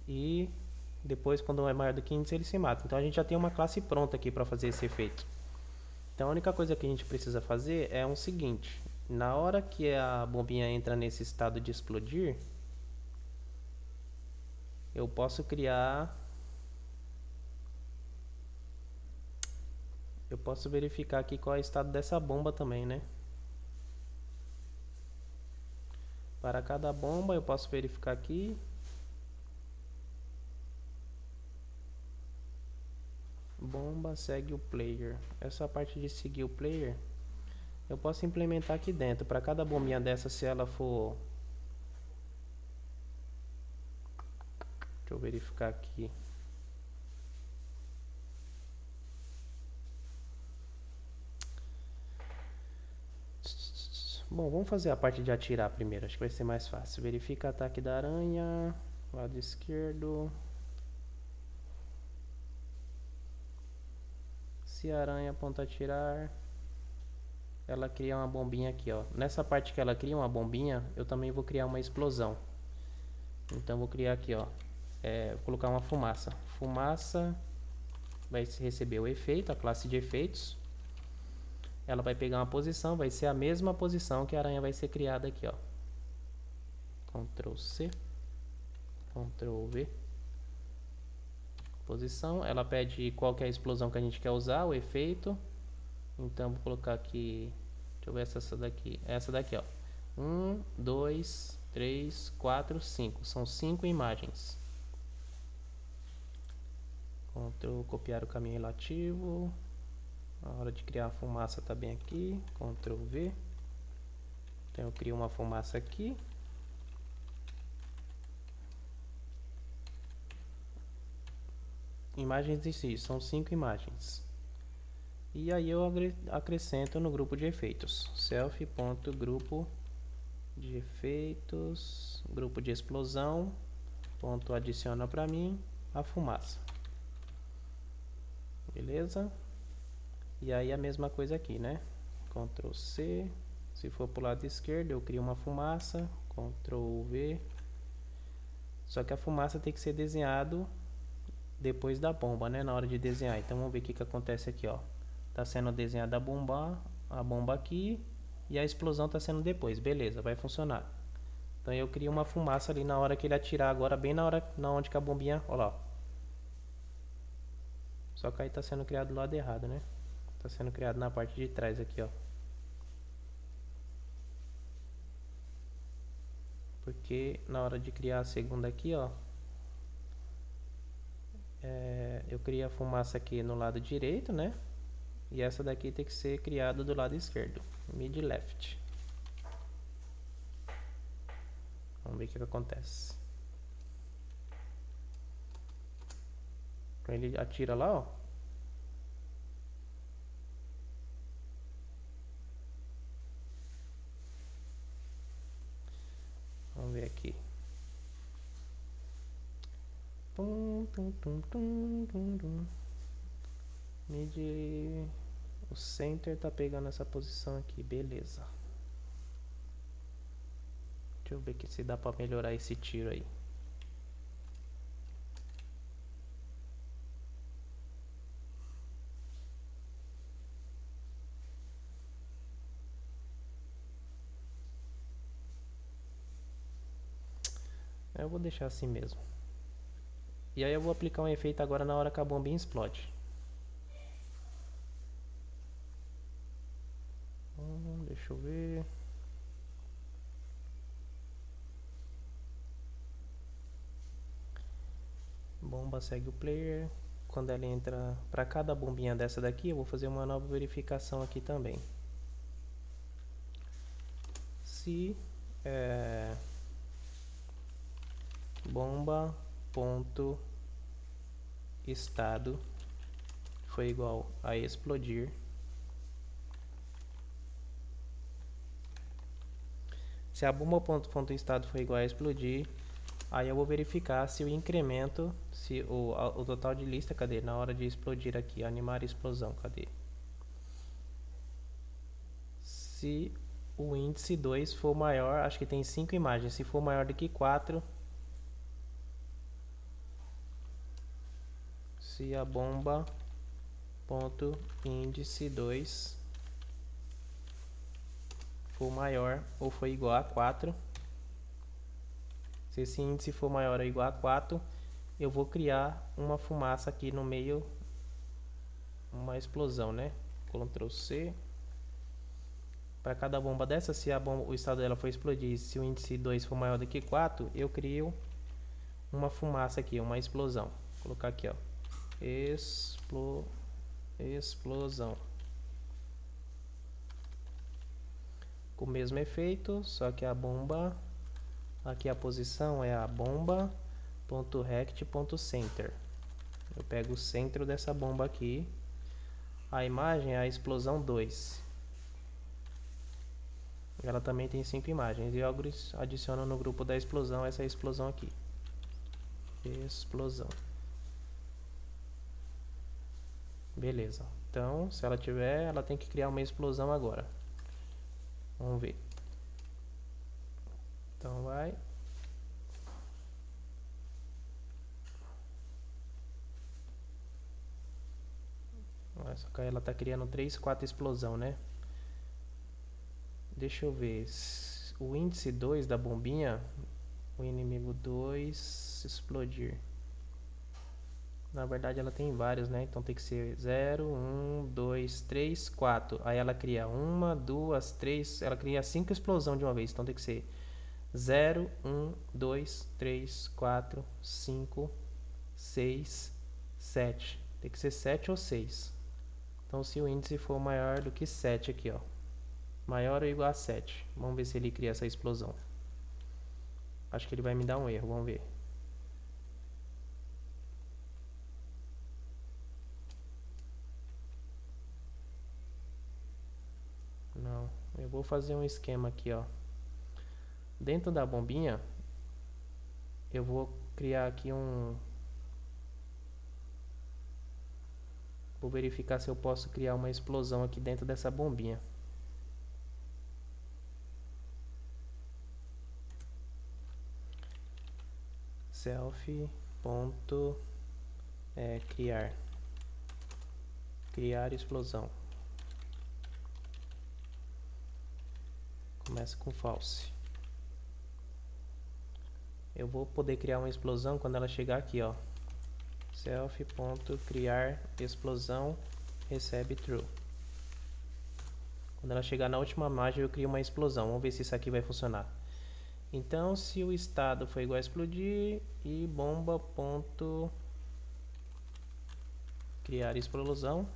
A: e depois quando é maior do que índice ele se mata. Então a gente já tem uma classe pronta aqui para fazer esse efeito. Então a única coisa que a gente precisa fazer é o seguinte. Na hora que a bombinha entra nesse estado de explodir, eu posso verificar aqui qual é o estado dessa bomba também, né? Para cada bomba eu posso verificar aqui. Bomba segue o player. Essa parte de seguir o player eu posso implementar aqui dentro. Para cada bombinha dessa, se ela for... Deixa eu verificar aqui. Bom, vamos fazer a parte de atirar primeiro. Acho que vai ser mais fácil. Verifica ataque da aranha. Lado esquerdo. Se a aranha aponta a atirar, ela cria uma bombinha aqui, ó. Nessa parte que ela cria uma bombinha, eu também vou criar uma explosão. Então vou criar aqui, ó. Vou colocar uma fumaça. Fumaça vai receber o efeito, a classe de efeitos. Ela vai pegar uma posição, vai ser a mesma posição que a aranha vai ser criada aqui, ó. Ctrl C, Ctrl V. Posição, ela pede qual que é a explosão que a gente quer usar, o efeito. Então vou colocar aqui, deixa eu ver essa daqui, ó. 1, 2, 3, 4, 5. São 5 imagens. Ctrl copiar o caminho relativo. A hora de criar a fumaça tá bem aqui. Ctrl V. Então eu crio uma fumaça aqui. imagens de si, são 5 imagens. E aí eu acrescento no grupo de efeitos, self.grupo de efeitos, grupo de explosão, ponto adiciona para mim a fumaça. Beleza? E aí a mesma coisa aqui, né? Ctrl C, se for pro lado esquerdo eu crio uma fumaça, Ctrl V. Só que a fumaça tem que ser desenhado depois da bomba, né? Na hora de desenhar. Então vamos ver o que acontece aqui, ó. Tá sendo desenhada a bomba aqui e a explosão tá sendo depois. Beleza, vai funcionar. Então eu crio uma fumaça ali na hora que ele atirar agora, bem na onde que a bombinha, ó lá. Só que aí tá sendo criado do lado errado, né? Tá sendo criado na parte de trás aqui, ó. Porque na hora de criar a segunda aqui, ó, eu criei a fumaça aqui no lado direito, né? E essa daqui tem que ser criada do lado esquerdo, mid left. Vamos ver o que acontece. Então ele atira lá, ó. Vamos ver aqui. Mid. O center tá pegando essa posição aqui, beleza. Deixa eu ver aqui se dá pra melhorar esse tiro aí. Eu vou deixar assim mesmo. E aí eu vou aplicar um efeito agora na hora que a bombinha explode. Deixa eu ver. Bomba segue o player. Quando ela entra para cada bombinha dessa daqui, eu vou fazer uma nova verificação aqui também. Se bomba ponto estado foi igual a explodir, se a bomba ponto estado foi igual a explodir, aí eu vou verificar se o incremento, se o total de lista, cadê? Na hora de explodir aqui, animar explosão, cadê? Se o índice 2 for maior, acho que tem 5 imagens, se for maior do que 4, se a bomba ponto índice 2 for maior ou for igual a 4, se esse índice for maior ou igual a 4, eu vou criar uma fumaça aqui no meio, uma explosão, né? Ctrl C. Para cada bomba dessa, se a bomba, o estado dela for explodir, se o índice 2 for maior do que 4, eu crio uma fumaça aqui, uma explosão. Vou colocar aqui, ó. Explosão. Com o mesmo efeito, só que a bomba, aqui a posição é a bomba.rect.center. Eu pego o centro dessa bomba aqui. A imagem é a explosão 2. Ela também tem 5 imagens. E eu adiciono no grupo da explosão essa explosão aqui. Explosão. Beleza. Então, se ela tiver, ela tem que criar uma explosão agora. Vamos ver. Então vai. Só que ela tá criando 3, 4 explosão, né? Deixa eu ver. O índice 2 da bombinha, o inimigo 2 explodir. Na verdade ela tem vários, né? Então tem que ser 0, 1, 2, 3, 4. Aí ela cria 1, 2, 3. Ela cria 5 explosões de uma vez. Então tem que ser 0, 1, 2, 3, 4, 5, 6, 7. Tem que ser 7 ou 6. Então se o índice for maior do que 7 aqui, ó. Maior ou igual a 7. Vamos ver se ele cria essa explosão. Acho que ele vai me dar um erro, vamos ver. Eu vou fazer um esquema aqui, ó. Dentro da bombinha, eu vou criar aqui vou verificar se eu posso criar uma explosão aqui dentro dessa bombinha. Criar explosão. Começa com false. Eu vou poder criar uma explosão quando ela chegar aqui, ó. Self.criar explosão recebe true. Quando ela chegar na última margem, eu crio uma explosão. Vamos ver se isso aqui vai funcionar. Então, se o estado for igual a explodir e bomba.criar explosão.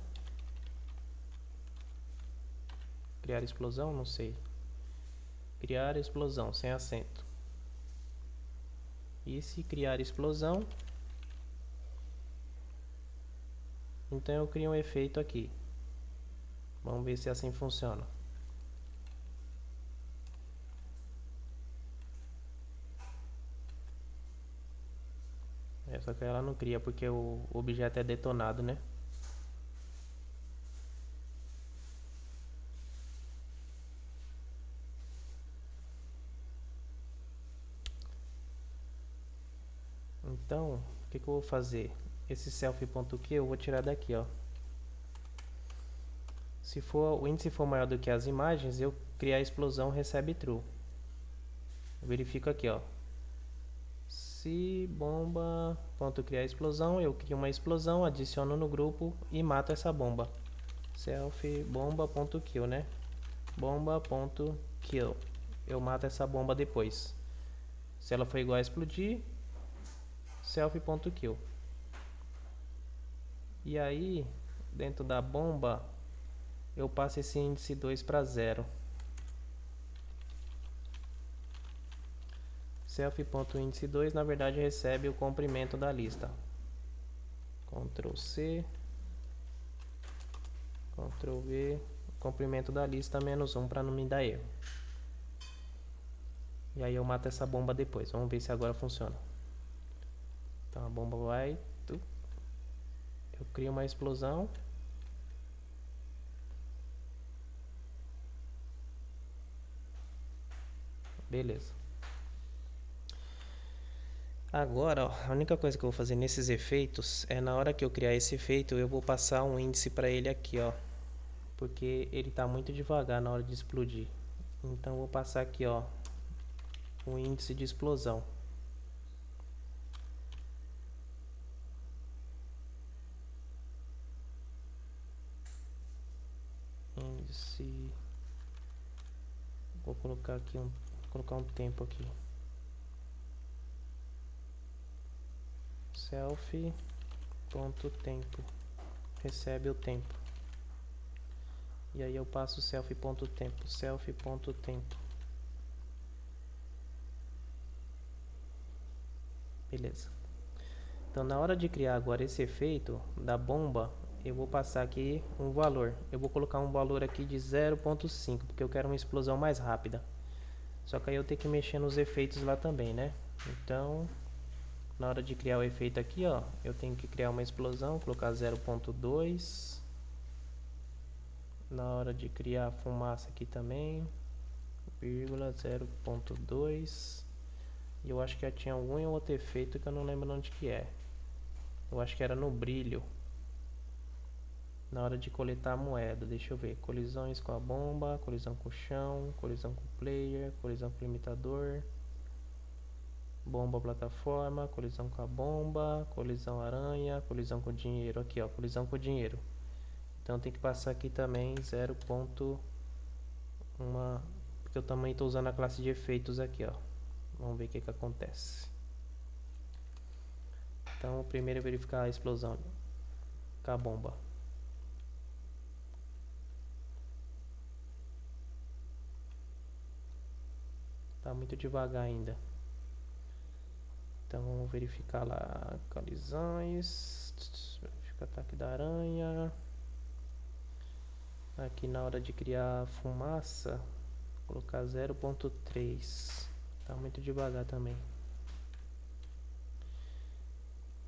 A: Criar explosão, não sei. Criar explosão, sem acento. E se criar explosão, então eu crio um efeito aqui. Vamos ver se assim funciona. Só que ela não cria porque o objeto é detonado, né? Então, o que eu vou fazer? Esse self.q eu vou tirar daqui, ó. Se o índice for maior do que as imagens, eu criar a explosão recebe true. Eu verifico aqui, ó. Se bomba.criar explosão, eu crio uma explosão, adiciono no grupo e mato essa bomba. Self bomba.kill, né? Bomba.kill. Eu mato essa bomba depois. Se ela for igual a explodir, self.kill. E aí, dentro da bomba, eu passo esse índice 2 para 0. Self.índice 2 na verdade recebe o comprimento da lista. Ctrl C, Ctrl V, comprimento da lista menos 1 para não me dar erro. E aí eu mato essa bomba depois. Vamos ver se agora funciona. Então a bomba vai... Eu crio uma explosão. Beleza. Agora, ó, a única coisa que eu vou fazer nesses efeitos é na hora que eu criar esse efeito, eu vou passar um índice para ele aqui, ó. Porque ele está muito devagar na hora de explodir. Então eu vou passar aqui, ó, um índice de explosão. Índice. Vou colocar aqui colocar um tempo aqui. Self.tempo. Recebe o tempo. E aí eu passo self.tempo. Self.tempo. Beleza. Então na hora de criar agora esse efeito da bomba, eu vou passar aqui um valor. Eu vou colocar um valor aqui de 0.5, porque eu quero uma explosão mais rápida. Só que aí eu tenho que mexer nos efeitos lá também, né? Então, na hora de criar o efeito aqui, ó, eu tenho que criar uma explosão, colocar 0.2. Na hora de criar a fumaça aqui também, vírgula 0.2. E eu acho que já tinha algum outro efeito que eu não lembro onde que é. Eu acho que era no brilho. Na hora de coletar a moeda, deixa eu ver. Colisões com a bomba, colisão com o chão, colisão com o player, colisão com o limitador. Bomba plataforma, colisão com a bomba, colisão aranha, colisão com o dinheiro. Aqui, ó, colisão com o dinheiro. Então tem que passar aqui também 0.1, porque eu também estou usando a classe de efeitos aqui, ó. Vamos ver o que que acontece. Então o primeiro é verificar a explosão com a bomba. Tá muito devagar ainda. Então vamos verificar lá colisões. Verifica ataque da aranha. Aqui na hora de criar fumaça, Vou colocar 0.3. Tá muito devagar também.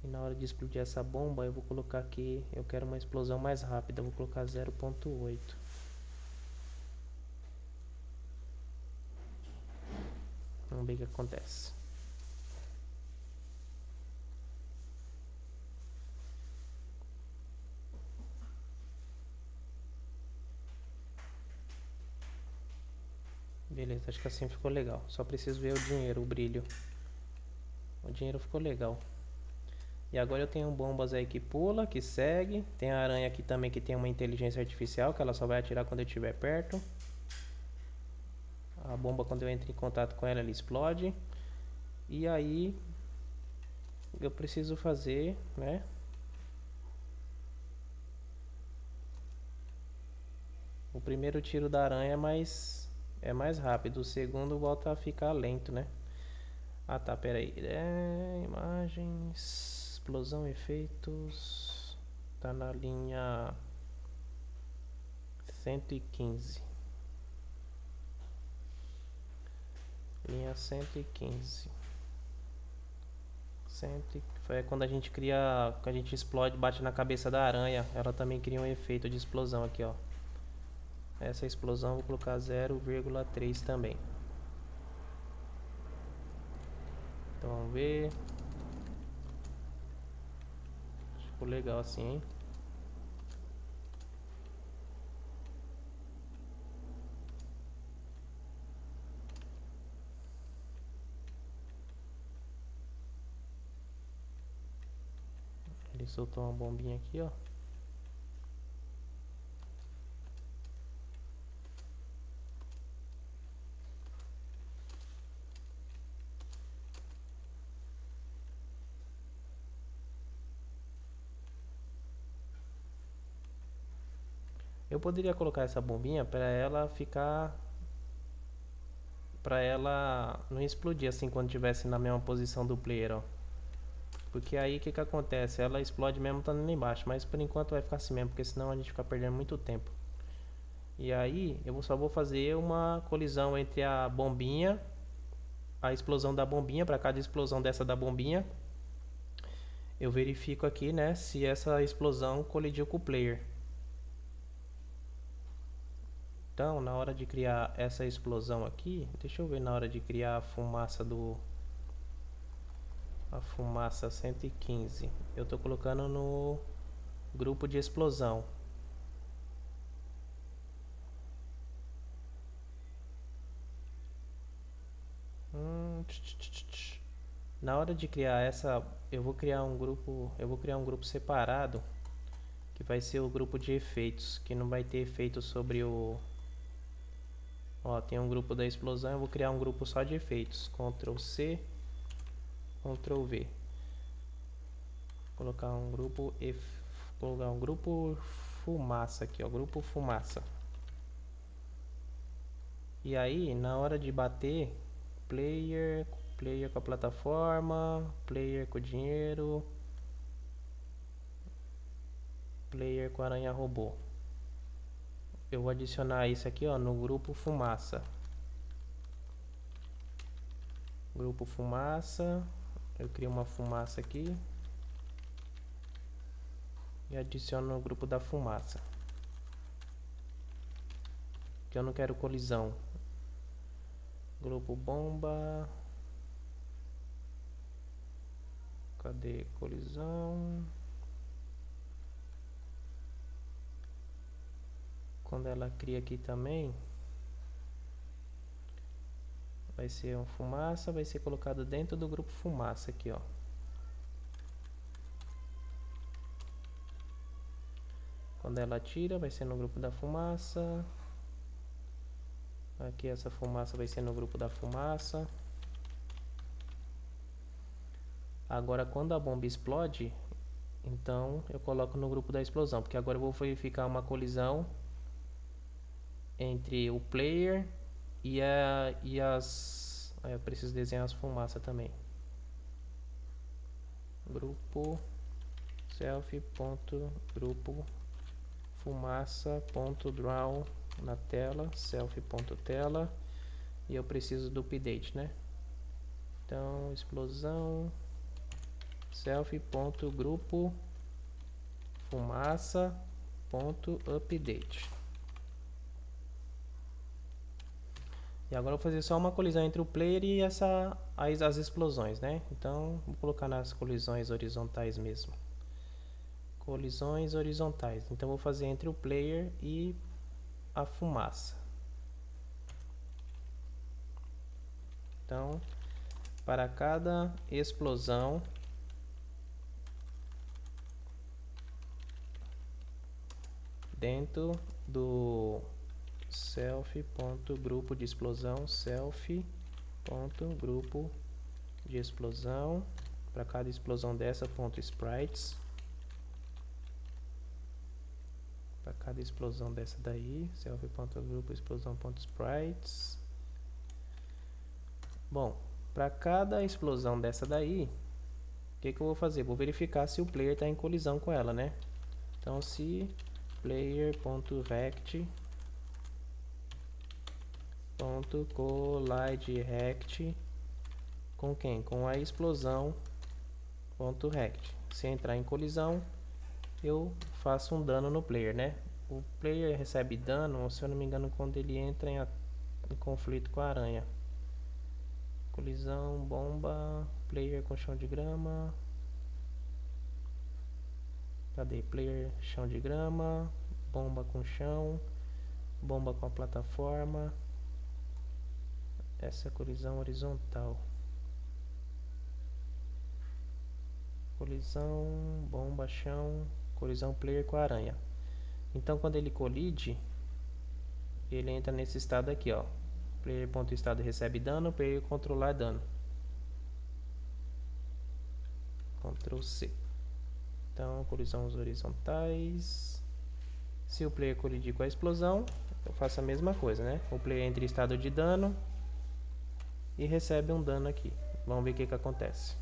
A: E na hora de explodir essa bomba, eu vou colocar aqui, eu quero uma explosão mais rápida, eu vou colocar 0.8. Vamos ver o que acontece. Beleza, acho que assim ficou legal. Só preciso ver o dinheiro, o brilho. O dinheiro ficou legal. E agora eu tenho bombas aí que pula, que segue. Tem a aranha aqui também que tem uma inteligência artificial, que ela só vai atirar quando eu estiver perto. A bomba, quando eu entro em contato com ela, ela explode. E aí eu preciso fazer, né? O primeiro tiro da aranha é mais rápido. O segundo volta a ficar lento, né? Ah tá, pera aí. Imagens, explosão, efeitos. Tá na linha 115. Linha 115. É quando a gente cria. Quando a gente explode, bate na cabeça da aranha. Ela também cria um efeito de explosão aqui, ó. Essa explosão eu vou colocar 0,3 também. Então vamos ver. Ficou legal assim, hein? Ele soltou uma bombinha aqui, ó. Eu poderia colocar essa bombinha para ela ficar, para ela não explodir assim quando estivesse na mesma posição do player, ó. Porque aí o que acontece? Ela explode mesmo estando ali embaixo, mas por enquanto vai ficar assim mesmo, porque senão a gente fica perdendo muito tempo. E aí eu só vou fazer uma colisão entre a bombinha, a explosão da bombinha, para cada explosão dessa da bombinha, eu verifico aqui, né, se essa explosão colidiu com o player. Então, na hora de criar essa explosão aqui, deixa eu ver na hora de criar a fumaça a fumaça 115. Eu estou colocando no grupo de explosão. Na hora de criar essa, eu vou criar um grupo separado, que vai ser o grupo de efeitos, que não vai ter efeito sobre o. Ó, tem um grupo da explosão, eu vou criar um grupo só de efeitos. Ctrl C, Ctrl V. Colocar um grupo fumaça aqui, ó, grupo fumaça. E aí, na hora de bater, player com a plataforma, player com o dinheiro, player com a aranha robô. Eu vou adicionar isso aqui, ó, no grupo fumaça. Grupo fumaça. Eu crio uma fumaça aqui e adiciono no grupo da fumaça, que eu não quero colisão. Grupo bomba. Cadê colisão? Quando ela cria aqui também, vai ser um fumaça, vai ser colocado dentro do grupo fumaça aqui, ó. Quando ela tira, vai ser no grupo da fumaça. Aqui essa fumaça vai ser no grupo da fumaça. Agora quando a bomba explode, então eu coloco no grupo da explosão, porque agora eu vou verificar uma colisão entre o player e as. Eu preciso desenhar as fumaças também. Grupo self.grupo fumaça.draw na tela, self.tela. e eu preciso do update, né? Então, explosão self.grupo fumaça.update. E agora eu vou fazer só uma colisão entre o player e as explosões, né? Então, vou colocar nas colisões horizontais mesmo. Colisões horizontais. Então, vou fazer entre o player e a fumaça. Então, para cada explosão dentro do self.grupo de explosão, self.grupo de explosão, para cada explosão dessa, ponto sprites, para cada explosão dessa daí, self.grupo explosão.sprites. Bom, para cada explosão dessa daí, o que eu vou fazer? Vou verificar se o player está em colisão com ela, né? Então, se player.rect.collideRect com quem? Com a explosão.rect. Se entrar em colisão, eu faço um dano no player, né? O player recebe dano, se eu não me engano, quando ele entra em conflito com a aranha. Colisão, bomba, player com chão de grama. Cadê? Player, chão de grama, bomba com chão, bomba com a plataforma. Essa é a colisão horizontal. Colisão, bomba, chão, colisão player com a aranha. Então quando ele colide, ele entra nesse estado aqui, ó. Player.estado recebe dano, player controlar dano. Ctrl C. Então, colisões horizontais. Se o player colidir com a explosão, eu faço a mesma coisa, né? O player entra em estado de dano e recebe um dano aqui. Vamos ver o que acontece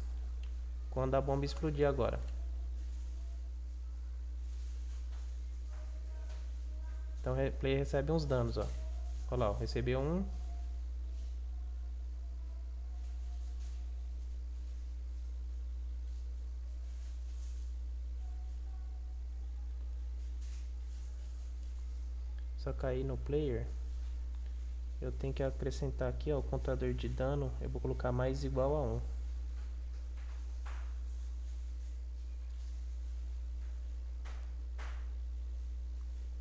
A: quando a bomba explodir agora. Então o player recebe uns danos, ó. Olha lá, ó, recebeu um. Só cair no player, eu tenho que acrescentar aqui, ó, o contador de dano. Eu vou colocar mais igual a 1.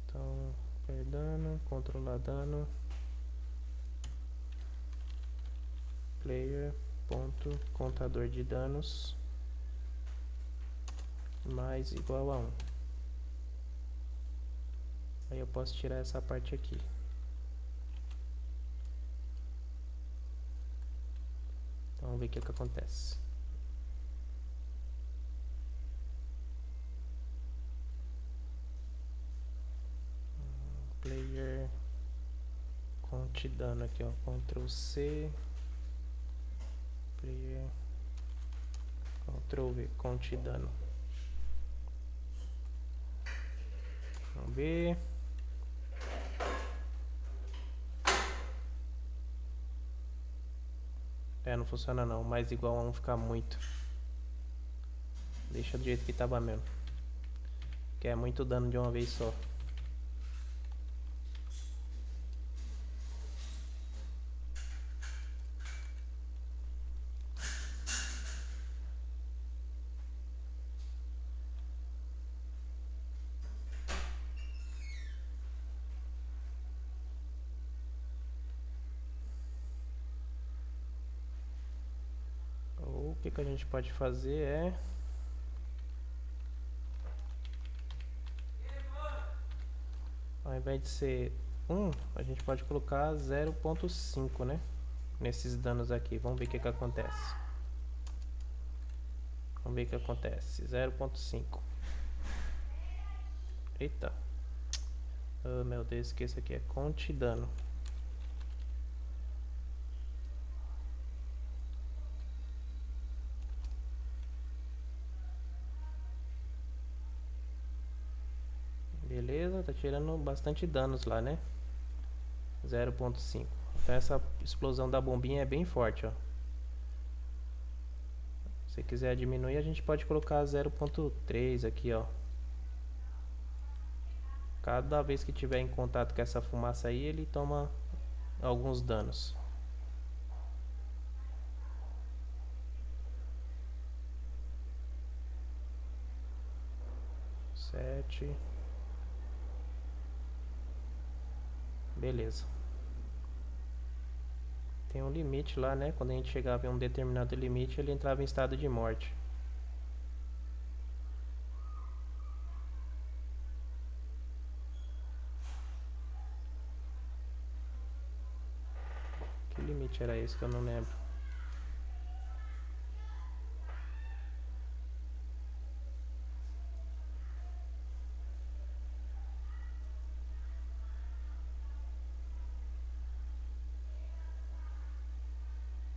A: Então, per dano, controlar dano, player ponto contador de danos mais igual a 1. Aí eu posso tirar essa parte aqui. Então vamos ver o que acontece. Player conte dano aqui, ó. Ctrl C. Player Ctrl V, conte dano. Vamos ver. Não funciona não. Mais igual a 1 fica muito. Deixa do jeito que tava mesmo. Que é muito dano de uma vez só. Ou o que a gente pode fazer é... Ao invés de ser 1, a gente pode colocar 0.5, né? Nesses danos aqui. Vamos ver o que acontece. Vamos ver o que acontece. 0.5. Eita. Oh, meu Deus, que esse aqui é conte dano. Beleza, tá tirando bastante danos lá, né? 0.5. Então essa explosão da bombinha é bem forte, ó. Se você quiser diminuir, a gente pode colocar 0.3 aqui, ó. Cada vez que tiver em contato com essa fumaça aí, ele toma alguns danos. Sete. Beleza. Tem um limite lá, né? Quando a gente chegava em um determinado limite, ele entrava em estado de morte. Que limite era esse que eu não lembro?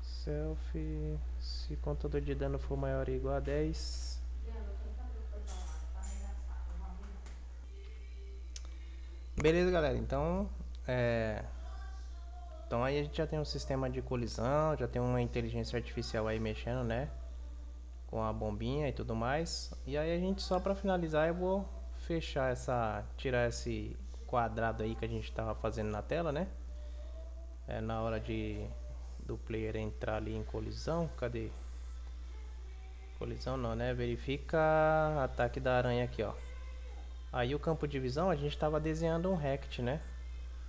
A: Self. Se contador de dano for maior ou igual a 10. Beleza, galera. Então, então aí a gente já tem um sistema de colisão, já tem uma inteligência artificial aí mexendo, né? Com a bombinha e tudo mais. E aí a gente, só pra finalizar, eu vou fechar tirar esse quadrado aí que a gente tava fazendo na tela, né? Na hora do player entrar ali em colisão. Cadê? Colisão não, né? Verifica ataque da aranha aqui, ó. Aí o campo de visão a gente tava desenhando um rect, né?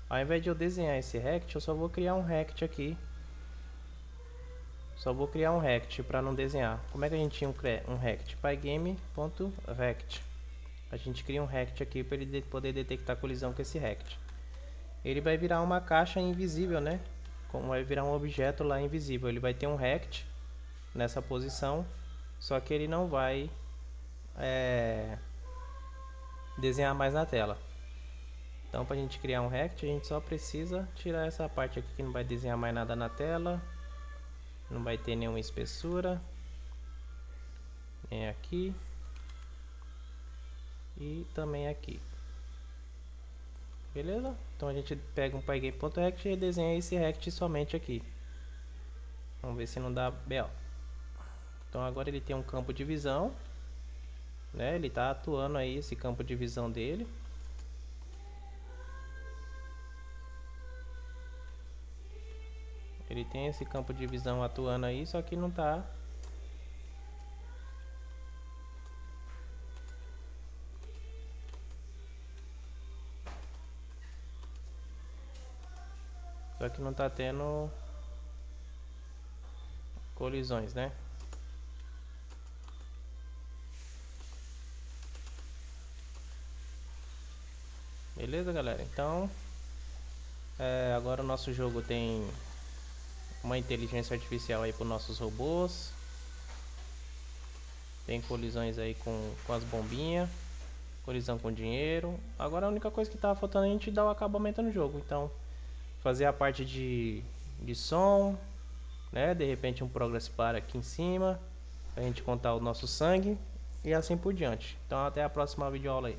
A: Ao invés de eu desenhar esse rect, eu só vou criar um rect aqui. Só vou criar um rect para não desenhar. Como é que a gente tinha um rect? Pygame.rect. A gente cria um rect aqui para ele poder detectar colisão com esse rect. Ele vai virar uma caixa invisível, né? Como vai virar um objeto lá invisível. Ele vai ter um rect nessa posição, só que ele não vai desenhar mais na tela. Então, para a gente criar um rect, a gente só precisa tirar essa parte aqui que não vai desenhar mais nada na tela. Não vai ter nenhuma espessura. Nem aqui. E também aqui. Beleza? Então a gente pega um pygame.rect e desenha esse rect somente aqui. Vamos ver se não dá BO. Então agora ele tem um campo de visão, né? Ele está atuando aí, esse campo de visão dele. Ele tem esse campo de visão atuando aí, só que não tá. Só que não tá tendo colisões, né? Beleza, galera? Então, agora o nosso jogo tem uma inteligência artificial aí para os nossos robôs. Tem colisões aí com as bombinhas. Colisão com dinheiro. Agora a única coisa que tava faltando é a gente dar o acabamento no jogo. Então, fazer a parte de som, né? De repente um progress bar aqui em cima. Pra gente contar o nosso sangue. E assim por diante. Então até a próxima videoaula aí.